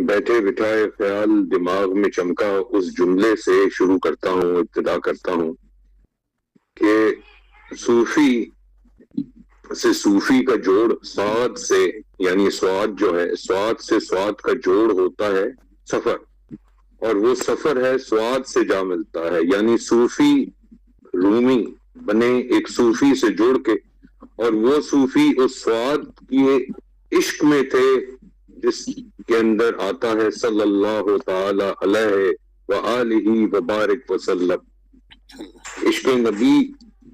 بیٹھے بٹھائے خیال دماغ میں چمکا اس جملے سے شروع کرتا ہوں، ابتدا کرتا ہوں کہ صوفی کا جوڑ سواد سے، یعنی سواد جو ہے، سواد سے سواد کا جوڑ ہوتا ہے سفر، اور وہ سفر ہے سواد سے جا ملتا ہے. یعنی صوفی رومی بنے ایک صوفی سے جوڑ کے، اور وہ صوفی اس سواد کے عشق میں تھے جس کے اندر آتا ہے صلی اللہ تعالی علیہ وآلہ وبارک وسلم. عشق نبی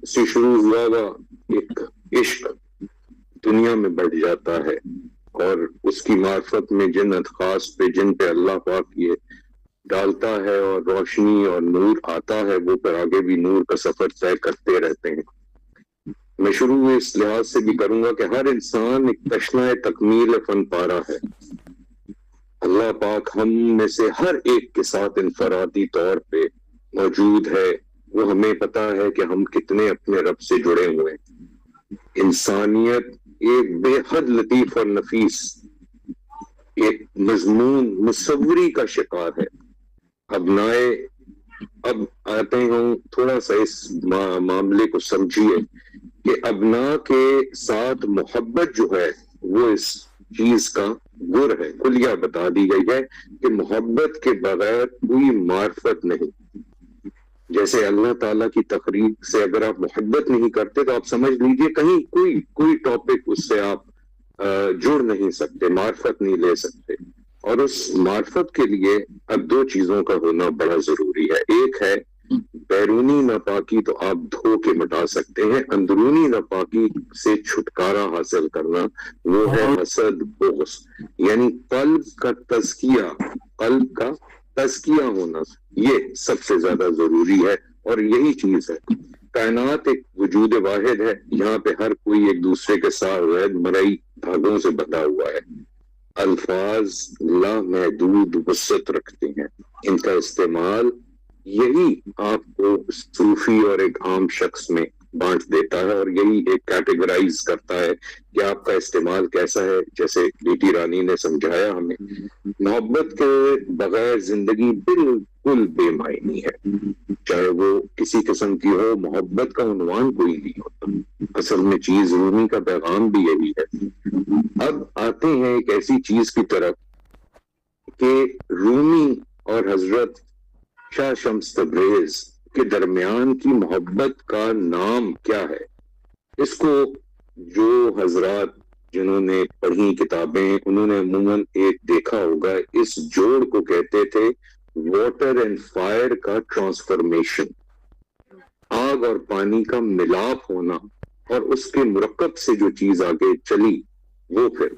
سے شروع ہوا ہوا ایک عشق دنیا میں بڑھ جاتا ہے، اور اس کی معرفت میں جن اشخاص پہ جن پہ اللہ پاک یہ ڈالتا ہے اور روشنی اور نور آتا ہے، وہ پھر آگے بھی نور کا سفر طے کرتے رہتے ہیں. میں شروع اس لحاظ سے بھی کروں گا کہ ہر انسان ایک تشنہ تکمیل فن پارا ہے. اللہ پاک ہم میں سے ہر ایک کے ساتھ انفرادی طور پہ موجود ہے. وہ ہمیں پتا ہے کہ ہم کتنے اپنے رب سے جڑے ہوئے ہیں. انسانیت ایک بے حد لطیف اور نفیس ایک مضمون مصوری کا شکار ہے. اب آتے ہوں تھوڑا سا اس معاملے کو سمجھیے کہ ابنا کے ساتھ محبت جو ہے وہ اس چیز کا گر ہے. کلیہ بتا دی گئی ہے کہ محبت کے بغیر کوئی معرفت نہیں. جیسے اللہ تعالیٰ کی تقریب سے اگر آپ محبت نہیں کرتے تو آپ سمجھ لیجئے کہیں کوئی ٹاپک اس سے آپ جڑ نہیں سکتے، معرفت نہیں لے سکتے. اور اس معرفت کے لیے اب دو چیزوں کا ہونا بڑا ضروری ہے. ایک ہے بیرونی ناپاکی تو آپ دھو کے مٹا سکتے ہیں، اندرونی ناپاکی سے چھٹکارا حاصل کرنا وہ ہے حسد، بغض. یعنی قلب کا تزکیہ ہونا یہ سب سے زیادہ ضروری ہے. اور یہی چیز ہے، کائنات ایک وجود واحد ہے، یہاں پہ ہر کوئی ایک دوسرے کے ساتھ غیر مرئی دھاگوں سے بندھا ہوا ہے. الفاظ لامحدود وسعت رکھتے ہیں، ان کا استعمال یہی آپ کو صوفی اور ایک عام شخص میں بانٹ دیتا ہے، اور یہی ایک کیٹیگرائز کرتا ہے کہ آپ کا استعمال کیسا ہے. جیسے بیٹی رانی نے سمجھایا ہمیں، محبت کے بغیر زندگی بالکل بے معنی ہے، چاہے وہ کسی قسم کی ہو. محبت کا عنوان کوئی نہیں ہوتا. اصل میں چیز رومی کا پیغام بھی یہی ہے. اب آتے ہیں ایک ایسی چیز کی طرف کہ رومی اور حضرت شاہ شمس تبریز کے درمیان کی محبت کا نام کیا ہے. اس کو جو حضرات جنہوں نے پڑھی کتابیں انہوں نے عموماً ایک دیکھا ہوگا، اس جوڑ کو کہتے تھے واٹر اینڈ فائر کا ٹرانسفارمیشن. آگ اور پانی کا ملاپ ہونا، اور اس کے مرکب سے جو چیز آگے چلی وہ پھر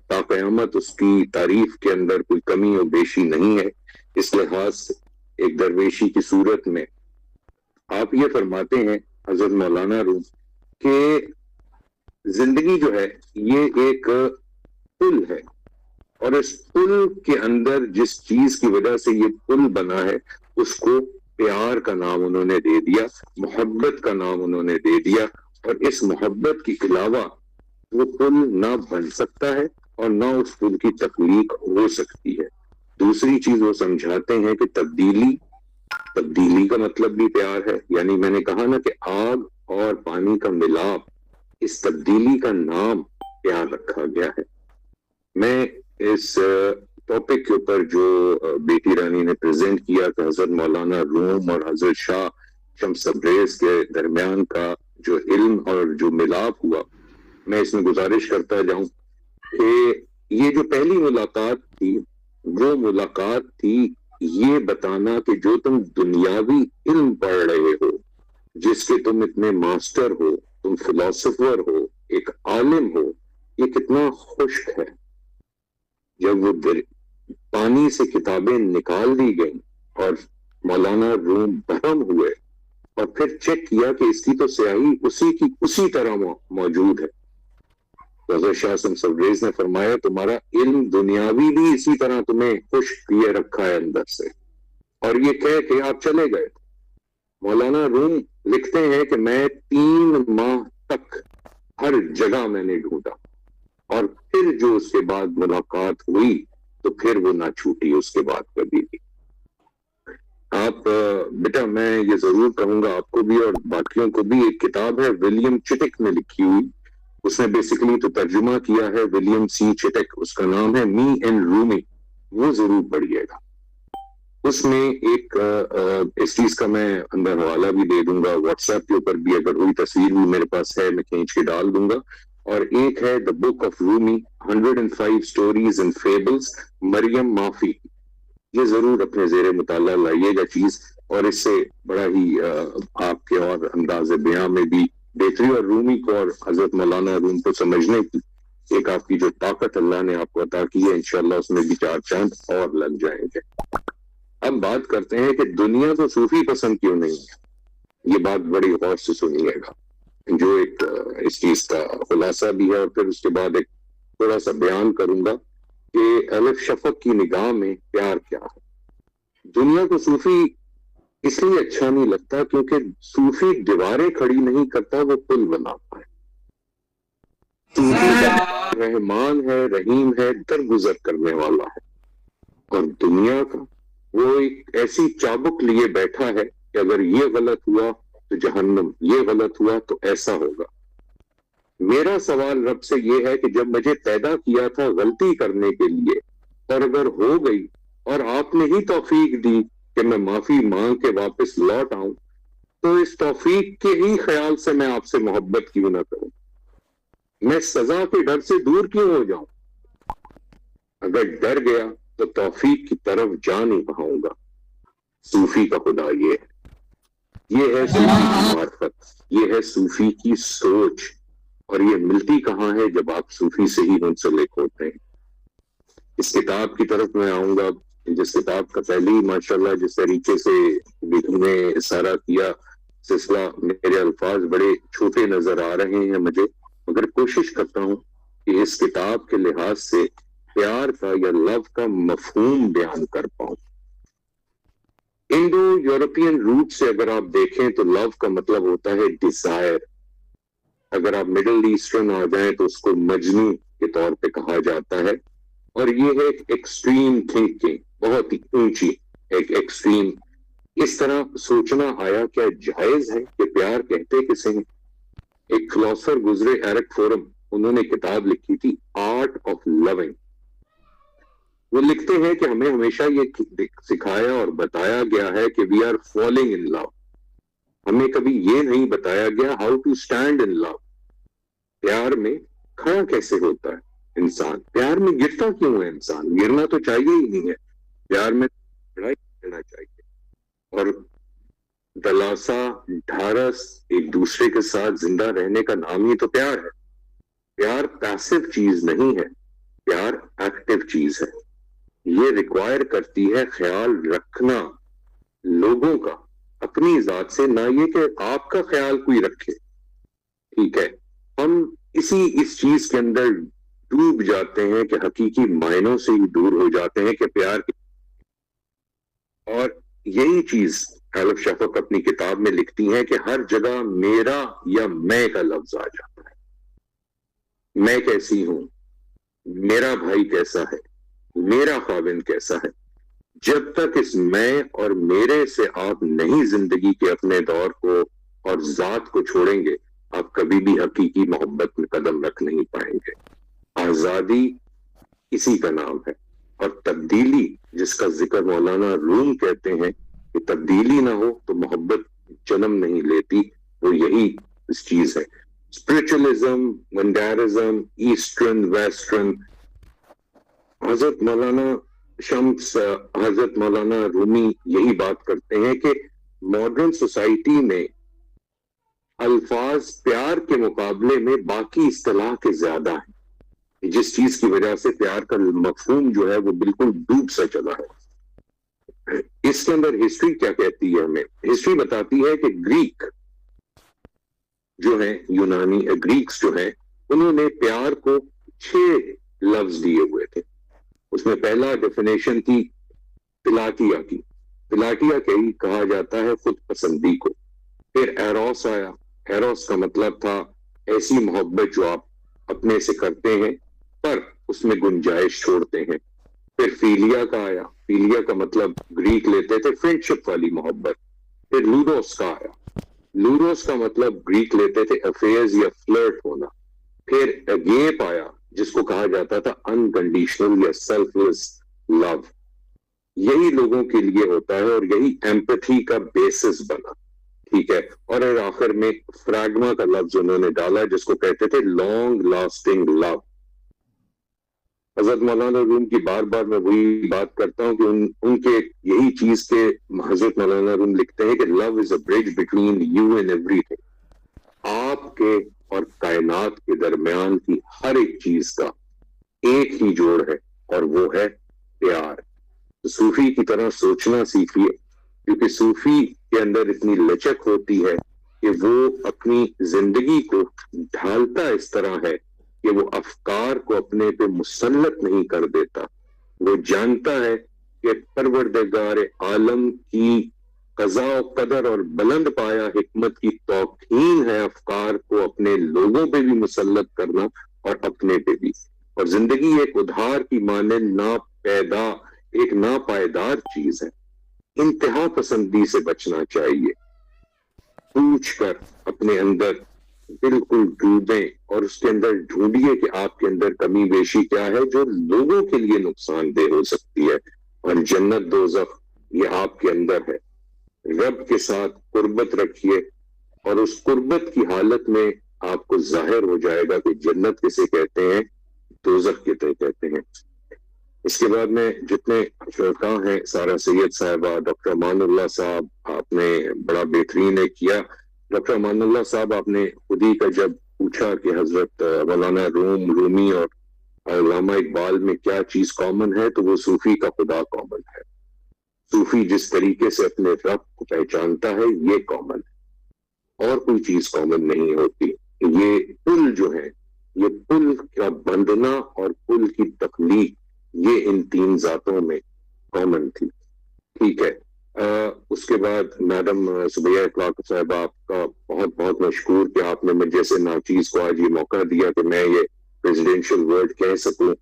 تا قیامت اس کی تعریف کے اندر کوئی کمی و بیشی نہیں ہے. اس لحاظ سے ایک درویشی کی صورت میں آپ یہ فرماتے ہیں حضرت مولانا روم کہ زندگی جو ہے یہ ایک پل ہے، اور اس پل کے اندر جس چیز کی وجہ سے یہ پل بنا ہے اس کو پیار کا نام انہوں نے دے دیا، محبت کا نام انہوں نے دے دیا. اور اس محبت کے علاوہ وہ پل نہ بن سکتا ہے اور نہ اس پل کی تخلیق ہو سکتی ہے. دوسری چیز وہ سمجھاتے ہیں کہ تبدیلی کا مطلب بھی پیار ہے. یعنی میں نے کہا نا کہ آگ اور پانی کا ملاپ، اس تبدیلی کا نام پیار رکھا گیا ہے. میں اس ٹاپک کے اوپر جو بیٹی رانی نے پریزنٹ کیا کہ حضرت مولانا روم اور حضرت شاہ شمس تبریز کے درمیان کا جو علم اور جو ملاپ ہوا، میں اس میں گزارش کرتا جاؤں کہ یہ جو پہلی ملاقات تھی وہ ملاقات تھی یہ بتانا کہ جو تم دنیاوی علم پڑھ رہے ہو، جس کے تم اتنے ماسٹر ہو، تم فلاسفر ہو، ایک عالم ہو، یہ کتنا خشک ہے. جب وہ پانی سے کتابیں نکال دی گئیں اور مولانا روم بہم ہوئے اور پھر چیک کیا کہ اس کی تو سیاہی اسی طرح موجود ہے. حضرت شاہ سبریز نے فرمایا تمہارا علم دنیاوی بھی اسی طرح تمہیں خشک کیے رکھا ہے اندر سے، اور یہ کہہ کہ آپ چلے گئے. مولانا روم لکھتے ہیں کہ میں 3 ماہ تک ہر جگہ میں نے ڈھونڈا، اور پھر جو اس کے بعد ملاقات ہوئی تو پھر وہ نہ چھوٹی اس کے بعد کبھی بھی. آپ بیٹا میں یہ ضرور کہوں گا آپ کو بھی اور باقیوں کو بھی، ایک کتاب ہے ولیم چٹک میں لکھی ہوئی، اس نے بیسیکلی تو ترجمہ کیا ہے ولیم سی چٹک، اس کا نام ہے می اینڈ رومی، وہ ضرور پڑھیے گا. اس میں ایک اس چیز کا میں اندر حوالہ بھی دے دوں گا، واٹس ایپ کے اوپر بھی اگر کوئی تصویر بھی میرے پاس ہے میں کھینچ کے ڈال دوں گا. اور ایک ہے the book of Rumi 105 stories and fables, Maryam Mafi. یہ ضرور اپنے زیر مطالعہ لائیے گا چیز، اور اس سے بڑا ہی آپ کے اور انداز بیاں میں بھی بہتری، اور رومی کو اور حضرت مولانا روم کو سمجھنے کی ایک آپ کی جو طاقت اللہ نے آپ کو عطا کی ہے، انشاءاللہ اس میں بھی 4 چاند اور لگ جائیں گے. اب بات کرتے ہیں کہ دنیا کو صوفی پسند کیوں نہیں ہے. یہ بات بڑی غور سے سنیے گا، جو ایک اس چیز کا خلاصہ بھی ہے، اور پھر اس کے بعد ایک تھوڑا سا بیان کروں گا کہ الف شفق کی نگاہ میں پیار کیا ہے. دنیا کو صوفی اس لیے اچھا نہیں لگتا کیونکہ صوفی دیواریں کھڑی نہیں کرتا، وہ پل بناتا ہے. صوفی رحمان ہے، رحیم ہے، درگزر کرنے والا ہے. اور دنیا کا وہ ایک ایسی چابک لیے بیٹھا ہے کہ اگر یہ غلط ہوا تو جہنم، یہ غلط ہوا تو ایسا ہوگا. میرا سوال رب سے یہ ہے کہ جب مجھے پیدا کیا تھا غلطی کرنے کے لیے، اور اگر ہو گئی اور آپ نے ہی توفیق دی کہ میں معافی مانگ کے واپس لوٹ آؤں، تو اس توفیق کے ہی خیال سے میں آپ سے محبت کیوں نہ کروں؟ میں سزا کے ڈر سے دور کیوں ہو جاؤں؟ اگر ڈر گیا تو توفیق کی طرف جا نہیں پاؤں گا. صوفی کا خدا یہ ہے صوفی کی معرفت، یہ ہے صوفی کی سوچ، اور یہ ملتی کہاں ہے جب آپ صوفی سے ہی منسلک ہوتے ہیں. اس کتاب کی طرف میں آؤں گا، جس کتاب کا پہلی ماشاءاللہ جس طریقے سے نے اشارہ کیا سلسلہ، میرے الفاظ بڑے چھوٹے نظر آ رہے ہیں مجھے، مگر کوشش کرتا ہوں کہ اس کتاب کے لحاظ سے پیار کا یا لو کا مفہوم بیان کر پاؤں. انڈو یورپین روٹ سے اگر آپ دیکھیں تو لو کا مطلب ہوتا ہے ڈیزائر. اگر آپ مڈل ایسٹرن آ جائیں تو اس کو مجنو کے طور پہ کہا جاتا ہے، اور یہ ہے ایک ایکسٹریم تھنکنگ، بہت ہی اونچی ایک ایکسٹریم. اس طرح سوچنا آیا کیا جائز ہے کہ پیار کہتے کسے ہیں؟ ایک فلاسفر گزرے ایرک فورم، انہوں نے کتاب لکھی تھی آرٹ آف لونگ. وہ لکھتے ہیں کہ ہمیں ہمیشہ یہ سکھایا اور بتایا گیا ہے کہ وی آر فالنگ ان لو. ہمیں کبھی یہ نہیں بتایا گیا ہاؤ ٹو اسٹینڈ ان لو. پیار میں کھڑا کیسے ہوتا ہے انسان؟ پیار میں گرتا کیوں ہے انسان؟ گرنا تو چاہیے ہی نہیں ہے. پیار میں کھڑا ہی رہنا چاہیے. اور دلاسا ڈھارس ایک دوسرے کے ساتھ زندہ رہنے کا نام ہی تو پیار ہے. پیار پیسو چیز نہیں ہے، پیار ایکٹیو چیز ہے. یہ ریکوائر کرتی ہے خیال رکھنا لوگوں کا اپنی ذات سے، نہ یہ کہ آپ کا خیال کوئی رکھے. ٹھیک ہے، ہم اس چیز کے اندر ڈوب جاتے ہیں کہ حقیقی معنوں سے ہی دور ہو جاتے ہیں کہ پیار کی. اور یہی چیز الف شفق اپنی کتاب میں لکھتی ہیں کہ ہر جگہ میرا یا میں کا لفظ آ جاتا ہے. میں کیسی ہوں، میرا بھائی کیسا ہے، میرا خاوند کیسا ہے. جب تک اس میں اور میرے سے آپ نہیں زندگی کے اپنے دور کو اور ذات کو چھوڑیں گے، آپ کبھی بھی حقیقی محبت میں قدم رکھ نہیں پائیں گے. آزادی اسی کا نام ہے. اور تبدیلی جس کا ذکر مولانا روم کہتے ہیں کہ تبدیلی نہ ہو تو محبت جنم نہیں لیتی، وہ یہی اس چیز ہے. Spiritualism, wanderism, eastern western. حضرت مولانا شمس، حضرت مولانا رومی یہی بات کرتے ہیں کہ ماڈرن سوسائٹی میں الفاظ پیار کے مقابلے میں باقی اصطلاح کے زیادہ ہیں، جس چیز کی وجہ سے پیار کا مفہوم جو ہے وہ بالکل ڈوب سا چلا ہے. اس کے اندر ہسٹری کیا کہتی ہے ہمیں؟ ہسٹری بتاتی ہے کہ گریک جو ہیں، یونانی گریکس جو ہیں، انہوں نے پیار کو 6 لفظ دیے ہوئے تھے. اس میں پہلا ڈیفینیشن تھی فلاٹیا کی. فلاٹیا کہا جاتا ہے خود پسندی کو. پھر ایروس آیا. ایروس کا مطلب تھا ایسی محبت جو آپ اپنے سے کرتے ہیں پر اس میں گنجائش چھوڑتے ہیں. پھر فیلیا کا آیا. فیلیا کا مطلب گریک لیتے تھے فرینڈشپ والی محبت. پھر لوڈوس کا آیا. لوڈوس کا مطلب گریک لیتے تھے افیئرز یا فلرٹ ہونا. پھر اگیپ آیا جس کو کہا جاتا تھا انکنڈیشنل یا سیلف لیس لو. یہی لوگوں کے لیے ہوتا ہے اور یہی ایمپتھی کا بیسس بنا. ٹھیک ہے. اور آخر میں فراگما کا لفظ انہوں نے ڈالا جس کو کہتے تھے لانگ لاسٹنگ لو. حضرت مولانا روم کی بار بار میں وہی بات کرتا ہوں کہ ان کے یہی چیز کے حضرت مولانا روم لکھتے ہیں کہ love is a bridge between you and everything. آپ کے اور کائنات کے درمیان کی ہر ایک چیز کا ایک ہی جوڑ ہے اور وہ ہے پیار. صوفی کی طرح سوچنا سیکھیے، کیونکہ صوفی کے اندر اتنی لچک ہوتی ہے کہ وہ اپنی زندگی کو ڈھالتا اس طرح ہے کہ وہ افکار کو اپنے پہ مسلط نہیں کر دیتا. وہ جانتا ہے کہ پروردگار عالم کی قضاء و قدر اور بلند پایا حکمت کی توہین ہے افکار کو اپنے لوگوں پہ بھی مسلط کرنا اور اپنے پہ بھی. اور زندگی ایک ادھار کی مانند ایک ناپائیدار چیز ہے. انتہا پسندی سے بچنا چاہیے. پوچھ کر اپنے اندر بالکل ڈوبیں اور اس کے اندر ڈھونڈیے کہ آپ کے اندر کمی بیشی کیا ہے جو لوگوں کے لیے نقصان دہ ہو سکتی ہے. اور جنت دوزخ یہ آپ کے اندر ہے. رب کے ساتھ قربت رکھیے اور اس قربت کی حالت میں آپ کو ظاہر ہو جائے گا کہ جنت کسے کہتے ہیں، دوزخ کسے کہتے ہیں. اس کے بعد میں جتنے شرکاء ہیں، سارا سید صاحبہ، ڈاکٹر امان اللہ صاحب، آپ نے بڑا بہترین کیا. ڈاکٹر امان اللہ صاحب، آپ نے خود ہی کا جب پوچھا کہ حضرت مولانا رومی اور علامہ اقبال میں کیا چیز کامن ہے، تو وہ صوفی کا خدا کامن ہے. صوفی جس طریقے سے اپنے رب کو پہچانتا ہے یہ کامن ہے، اور کوئی چیز کامن نہیں ہوتی. یہ پل جو ہے، یہ پل کا بندنا اور پل کی تخلیق، یہ ان 3 ذاتوں میں کامن تھی. ٹھیک ہے. اس کے بعد میڈم سبیہ اخلاق صاحبہ، آپ کا بہت بہت مشکور کہ آپ نے مجھے جیسے ناچیز کو آج یہ موقع دیا کہ میں یہ پریزیڈینشل ورڈ کہہ سکوں.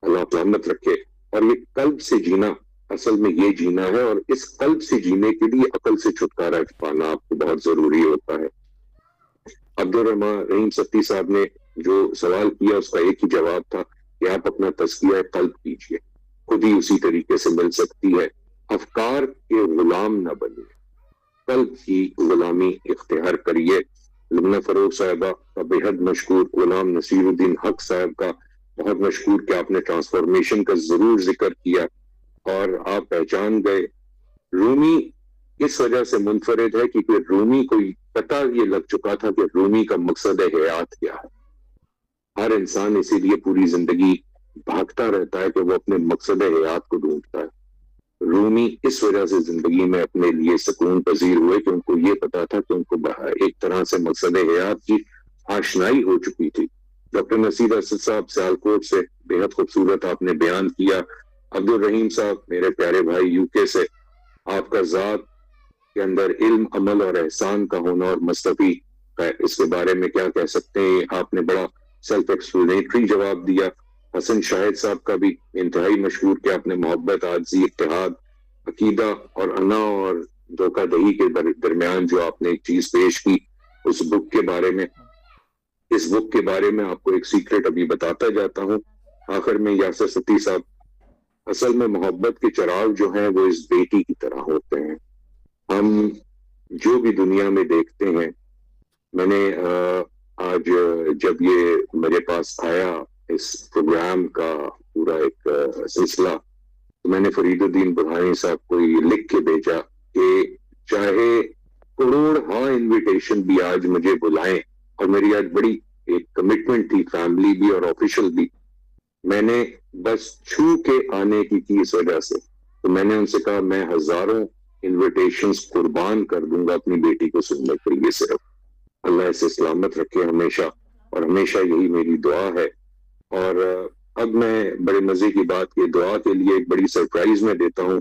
اللہ سلامت رکھے. اور یہ قلب سے جینا اصل میں یہ جینا ہے، اور اس قلب سے جینے کے لیے عقل سے چھٹکارا پانا آپ کو بہت ضروری ہوتا ہے. عبدالرحمان رحیم ستی صاحب نے جو سوال کیا اس کا ایک ہی جواب تھا کہ آپ اپنا تزکیہ قلب کیجئے، خود ہی اسی طریقے سے مل سکتی ہے. افکار کے غلام نہ بنیے، قلب کی غلامی اختیار کریے. لبنہ فروغ صاحبہ کا بے حد مشکور. غلام نصیر الدین حق صاحب کا بہت مشکور کہ آپ نے ٹرانسفارمیشن کا ضرور ذکر کیا اور آپ پہچان گئے. رومی اس وجہ سے منفرد ہے کیونکہ رومی کو پتہ یہ لگ چکا تھا کہ رومی کا مقصد حیات کیا ہے. ہر انسان اسی لیے پوری زندگی بھاگتا رہتا ہے کہ وہ اپنے مقصد حیات کو ڈھونڈتا ہے. رومی اس وجہ سے زندگی میں اپنے لیے سکون پذیر ہوئے کہ ان کو یہ پتا تھا کہ ان کو ایک طرح سے مقصد حیات کی آشنائی ہو چکی تھی. ڈاکٹر نصیر اسد صاحب سیالکوٹ سے بے حد خوبصورت آپ نے بیان کیا. عبدالرحیم صاحب میرے پیارے بھائی یو کے سے، آپ کا ذات کے اندر علم، عمل اور احسان کا ہونا اور مصطفی ہے، اس کے بارے میں کیا کہہ سکتے ہیں. آپ نے بڑا سیلف ایکسپلینیٹری جواب دیا. حسن شاہد صاحب کا بھی انتہائی مشہور کہ آپ نے محبت، عاجزی، اتحاد، عقیدہ اور انا اور دھوکہ دہی کے درمیان جو آپ نے ایک چیز پیش کی اس بک کے بارے میں. اس بک کے بارے میں آپ کو ایک سیکرٹ ابھی بتاتا جاتا ہوں. آخر میں یاسر ستی صاحب، اصل میں محبت کے چراغ جو ہیں وہ اس بیٹی کی طرح ہوتے ہیں. ہم جو بھی دنیا میں دیکھتے ہیں میں نے آج جب یہ میرے پاس آیا اس پروگرام کا پورا ایک سلسلہ، تو میں نے فرید الدین برہانی صاحب کو یہ لکھ کے بھیجا کہ چاہے کروڑ انویٹیشن بھی آج مجھے بلائیں، اور میری آج بڑی ایک کمٹمنٹ تھی، فیملی بھی اور آفیشل بھی، میں نے بس چھو کے آنے کی تھی اس وجہ سے. تو میں نے ان سے کہا میں ہزاروں انویٹیشنز قربان کر دوں گا اپنی بیٹی کو سننے کے لیے، صرف اللہ اسے سلامت رکھے ہمیشہ، اور ہمیشہ یہی میری دعا ہے. اور اب میں بڑے مزے کی بات یہ دعا کے لیے ایک بڑی سرپرائز میں دیتا ہوں.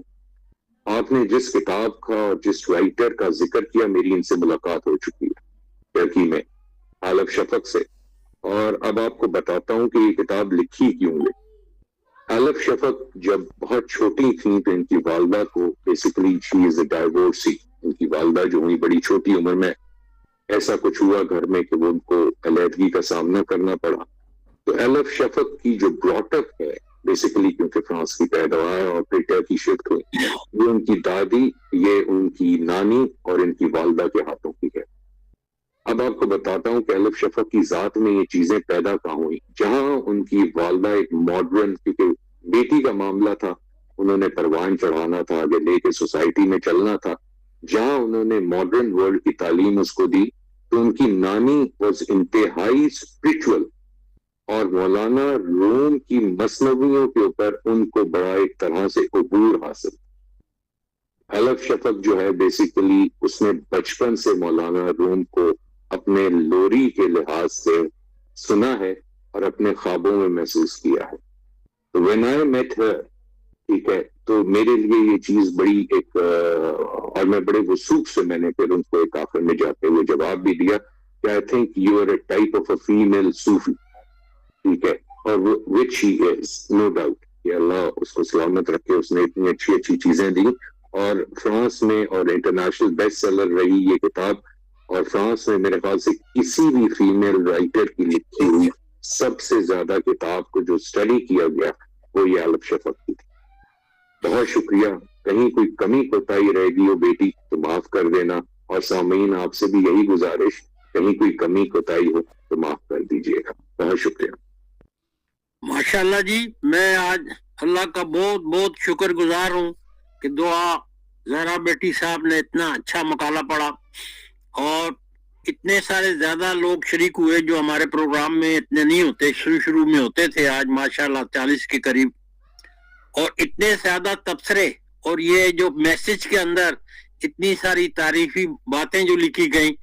آپ نے جس کتاب کا اور جس رائٹر کا ذکر کیا، میری ان سے ملاقات ہو چکی ہے ترکی میں، حالف شفق سے. اور اب آپ کو بتاتا ہوں کہ یہ کتاب لکھی کیوں گئی. حالف شفق جب بہت چھوٹی تھیں تو ان کی والدہ کو بیسیکلی شی از اے ڈائیورسی، ان کی والدہ جو ہوئی بڑی چھوٹی عمر میں ایسا کچھ ہوا گھر میں کہ وہ ان کو علیحدگی کا سامنا کرنا پڑا. تو حالف شفق کی جو براٹ اپ ہے بیسیکلی، کیونکہ فرانس کی پیداوار اور پھر ٹرکی شفٹ ہوئی، یہ ان کی دادی، یہ ان کی نانی اور ان کی والدہ کے ہاتھوں کی ہے. اب آپ کو بتاتا ہوں کہ حالف شفق کی ذات میں یہ چیزیں پیدا کہاں ہوئی. جہاں ان کی والدہ ایک ماڈرن، کیونکہ بیٹی کا معاملہ تھا، انہوں نے پروان چڑھانا تھا، آگے لے کے سوسائٹی میں چلنا تھا، جہاں انہوں نے ماڈرن ورلڈ کی تعلیم اس کو دی، تو ان کی نانی واز انتہائی اسپرچول، اور مولانا روم کی مثنویوں کے اوپر ان کو بڑا ایک طرح سے عبور حاصل. حلف شفق جو ہے بیسیکلی اس نے بچپن سے مولانا روم کو اپنے لوری کے لحاظ سے سنا ہے اور اپنے خوابوں میں محسوس کیا ہے. تو when I met her، ٹھیک ہے، تو میرے لیے یہ چیز بڑی ایک اور میں بڑے وثوق سے میں نے پھر ان کو ایک آخر میں جاتے ہوئے جواب بھی دیا کہ I think you are a type of a female Sufi، ٹھیک ہے، اور which she is no doubt، کہ اللہ اس کو سلامت رکھے، اس نے اتنی اچھی اچھی چیزیں دی. اور فرانس میں اور انٹرنیشنل بیسٹ سیلر رہی یہ کتاب، اور فرانس میں میرے خیال سے کسی بھی فیمیل رائٹر کی لکھی ہوئی سب سے زیادہ کتاب کو جو اسٹڈی کیا گیا وہ یہ حالف شفق کی تھی. بہت شکریہ. کہیں کوئی کمی کوتاہی رہے گی وہ بیٹی تو معاف کر دینا، اور سامعین آپ سے بھی یہی گزارش، کہیں کوئی کمی کوتاہی ہو تو معاف کر دیجیے گا. بہت شکریہ. ماشاءاللہ جی، میں آج اللہ کا بہت بہت شکر گزار ہوں کہ دعا زہرا بیٹی صاحب نے اتنا اچھا مقالہ پڑھا، اور اتنے سارے زیادہ لوگ شریک ہوئے جو ہمارے پروگرام میں اتنے نہیں ہوتے، شروع میں ہوتے تھے، آج ماشاءاللہ 40 کے قریب، اور اتنے زیادہ تبصرے، اور یہ جو میسج کے اندر اتنی ساری تعریفی باتیں جو لکھی گئیں،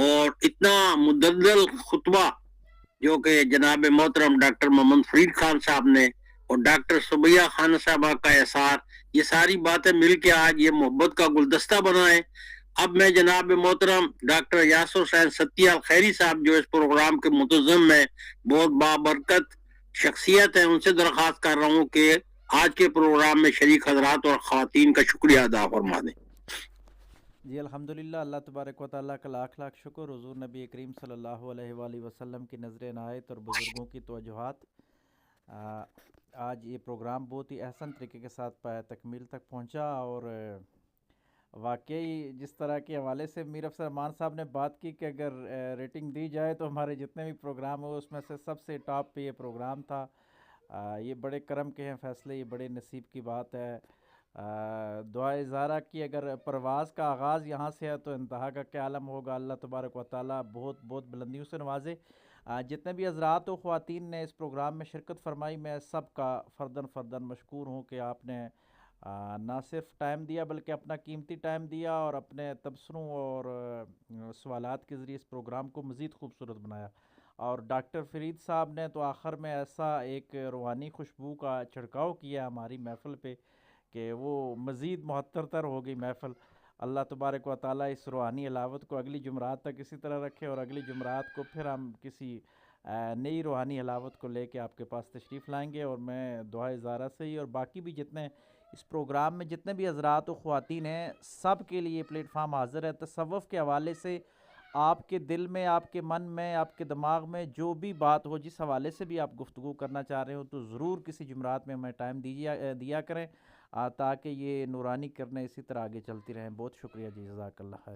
اور اتنا مدلل خطبہ جو کہ جناب محترم ڈاکٹر محمد فرید خان صاحب نے اور ڈاکٹر سبیہ خان صاحبہ کا احسار، یہ ساری باتیں مل کے آج یہ محبت کا گلدستہ بنا ہے. اب میں جناب محترم ڈاکٹر یاسر حسین ستیہ الخیری صاحب جو اس پروگرام کے منتظم ہیں، بہت بابرکت شخصیت ہیں، ان سے درخواست کر رہا ہوں کہ آج کے پروگرام میں شریک حضرات اور خواتین کا شکریہ ادا فرما دیں. جی الحمدللہ، اللہ تبارک و تعالیٰ کا لاکھ لاکھ شکر. حضور نبی کریم صلی اللہ علیہ وآلہ وسلم کی نظر عنایت اور بزرگوں کی توجہات، آج یہ پروگرام بہت ہی احسن طریقے کے ساتھ تکمیل تک پہنچا. اور واقعی جس طرح کے حوالے سے میر افسر امان صاحب نے بات کی کہ اگر ریٹنگ دی جائے تو ہمارے جتنے بھی پروگرام ہو اس میں سے سب سے ٹاپ پہ یہ پروگرام تھا. یہ بڑے کرم کے ہیں فیصلے، یہ بڑے نصیب کی بات ہے. دعائے زہرا کی اگر پرواز کا آغاز یہاں سے ہے تو انتہا کا کیا عالم ہوگا. اللہ تبارک و تعالیٰ بہت بہت بلندیوں سے نوازے. جتنے بھی حضرات و خواتین نے اس پروگرام میں شرکت فرمائی، میں سب کا فرداً مشکور ہوں کہ آپ نے نہ صرف ٹائم دیا بلکہ اپنا قیمتی ٹائم دیا، اور اپنے تبصروں اور سوالات کے ذریعے اس پروگرام کو مزید خوبصورت بنایا. اور ڈاکٹر فرید صاحب نے تو آخر میں ایسا ایک روحانی خوشبو کا چھڑکاؤ کیا ہماری محفل پہ کہ وہ مزید معطر تر ہو گئی محفل. اللہ تبارک و تعالیٰ اس روحانی علاوت کو اگلی جمعرات تک اسی طرح رکھے، اور اگلی جمعرات کو پھر ہم کسی نئی روحانی علاوت کو لے کے آپ کے پاس تشریف لائیں گے. اور میں دعائے زہرا سے ہی اور باقی بھی جتنے اس پروگرام میں جتنے بھی حضرات و خواتین ہیں سب کے لیے پلیٹ فارم حاضر ہے. تصوف کے حوالے سے آپ کے دل میں، آپ کے من میں، آپ کے دماغ میں جو بھی بات ہو، جس حوالے سے بھی آپ گفتگو کرنا چاہ رہے ہو، تو ضرور کسی جمعرات میں ہمیں ٹائم دیا کریں تاکہ یہ نورانی کرنے اسی طرح آگے چلتی رہیں. بہت شکریہ جی، جزاک اللہ خیر.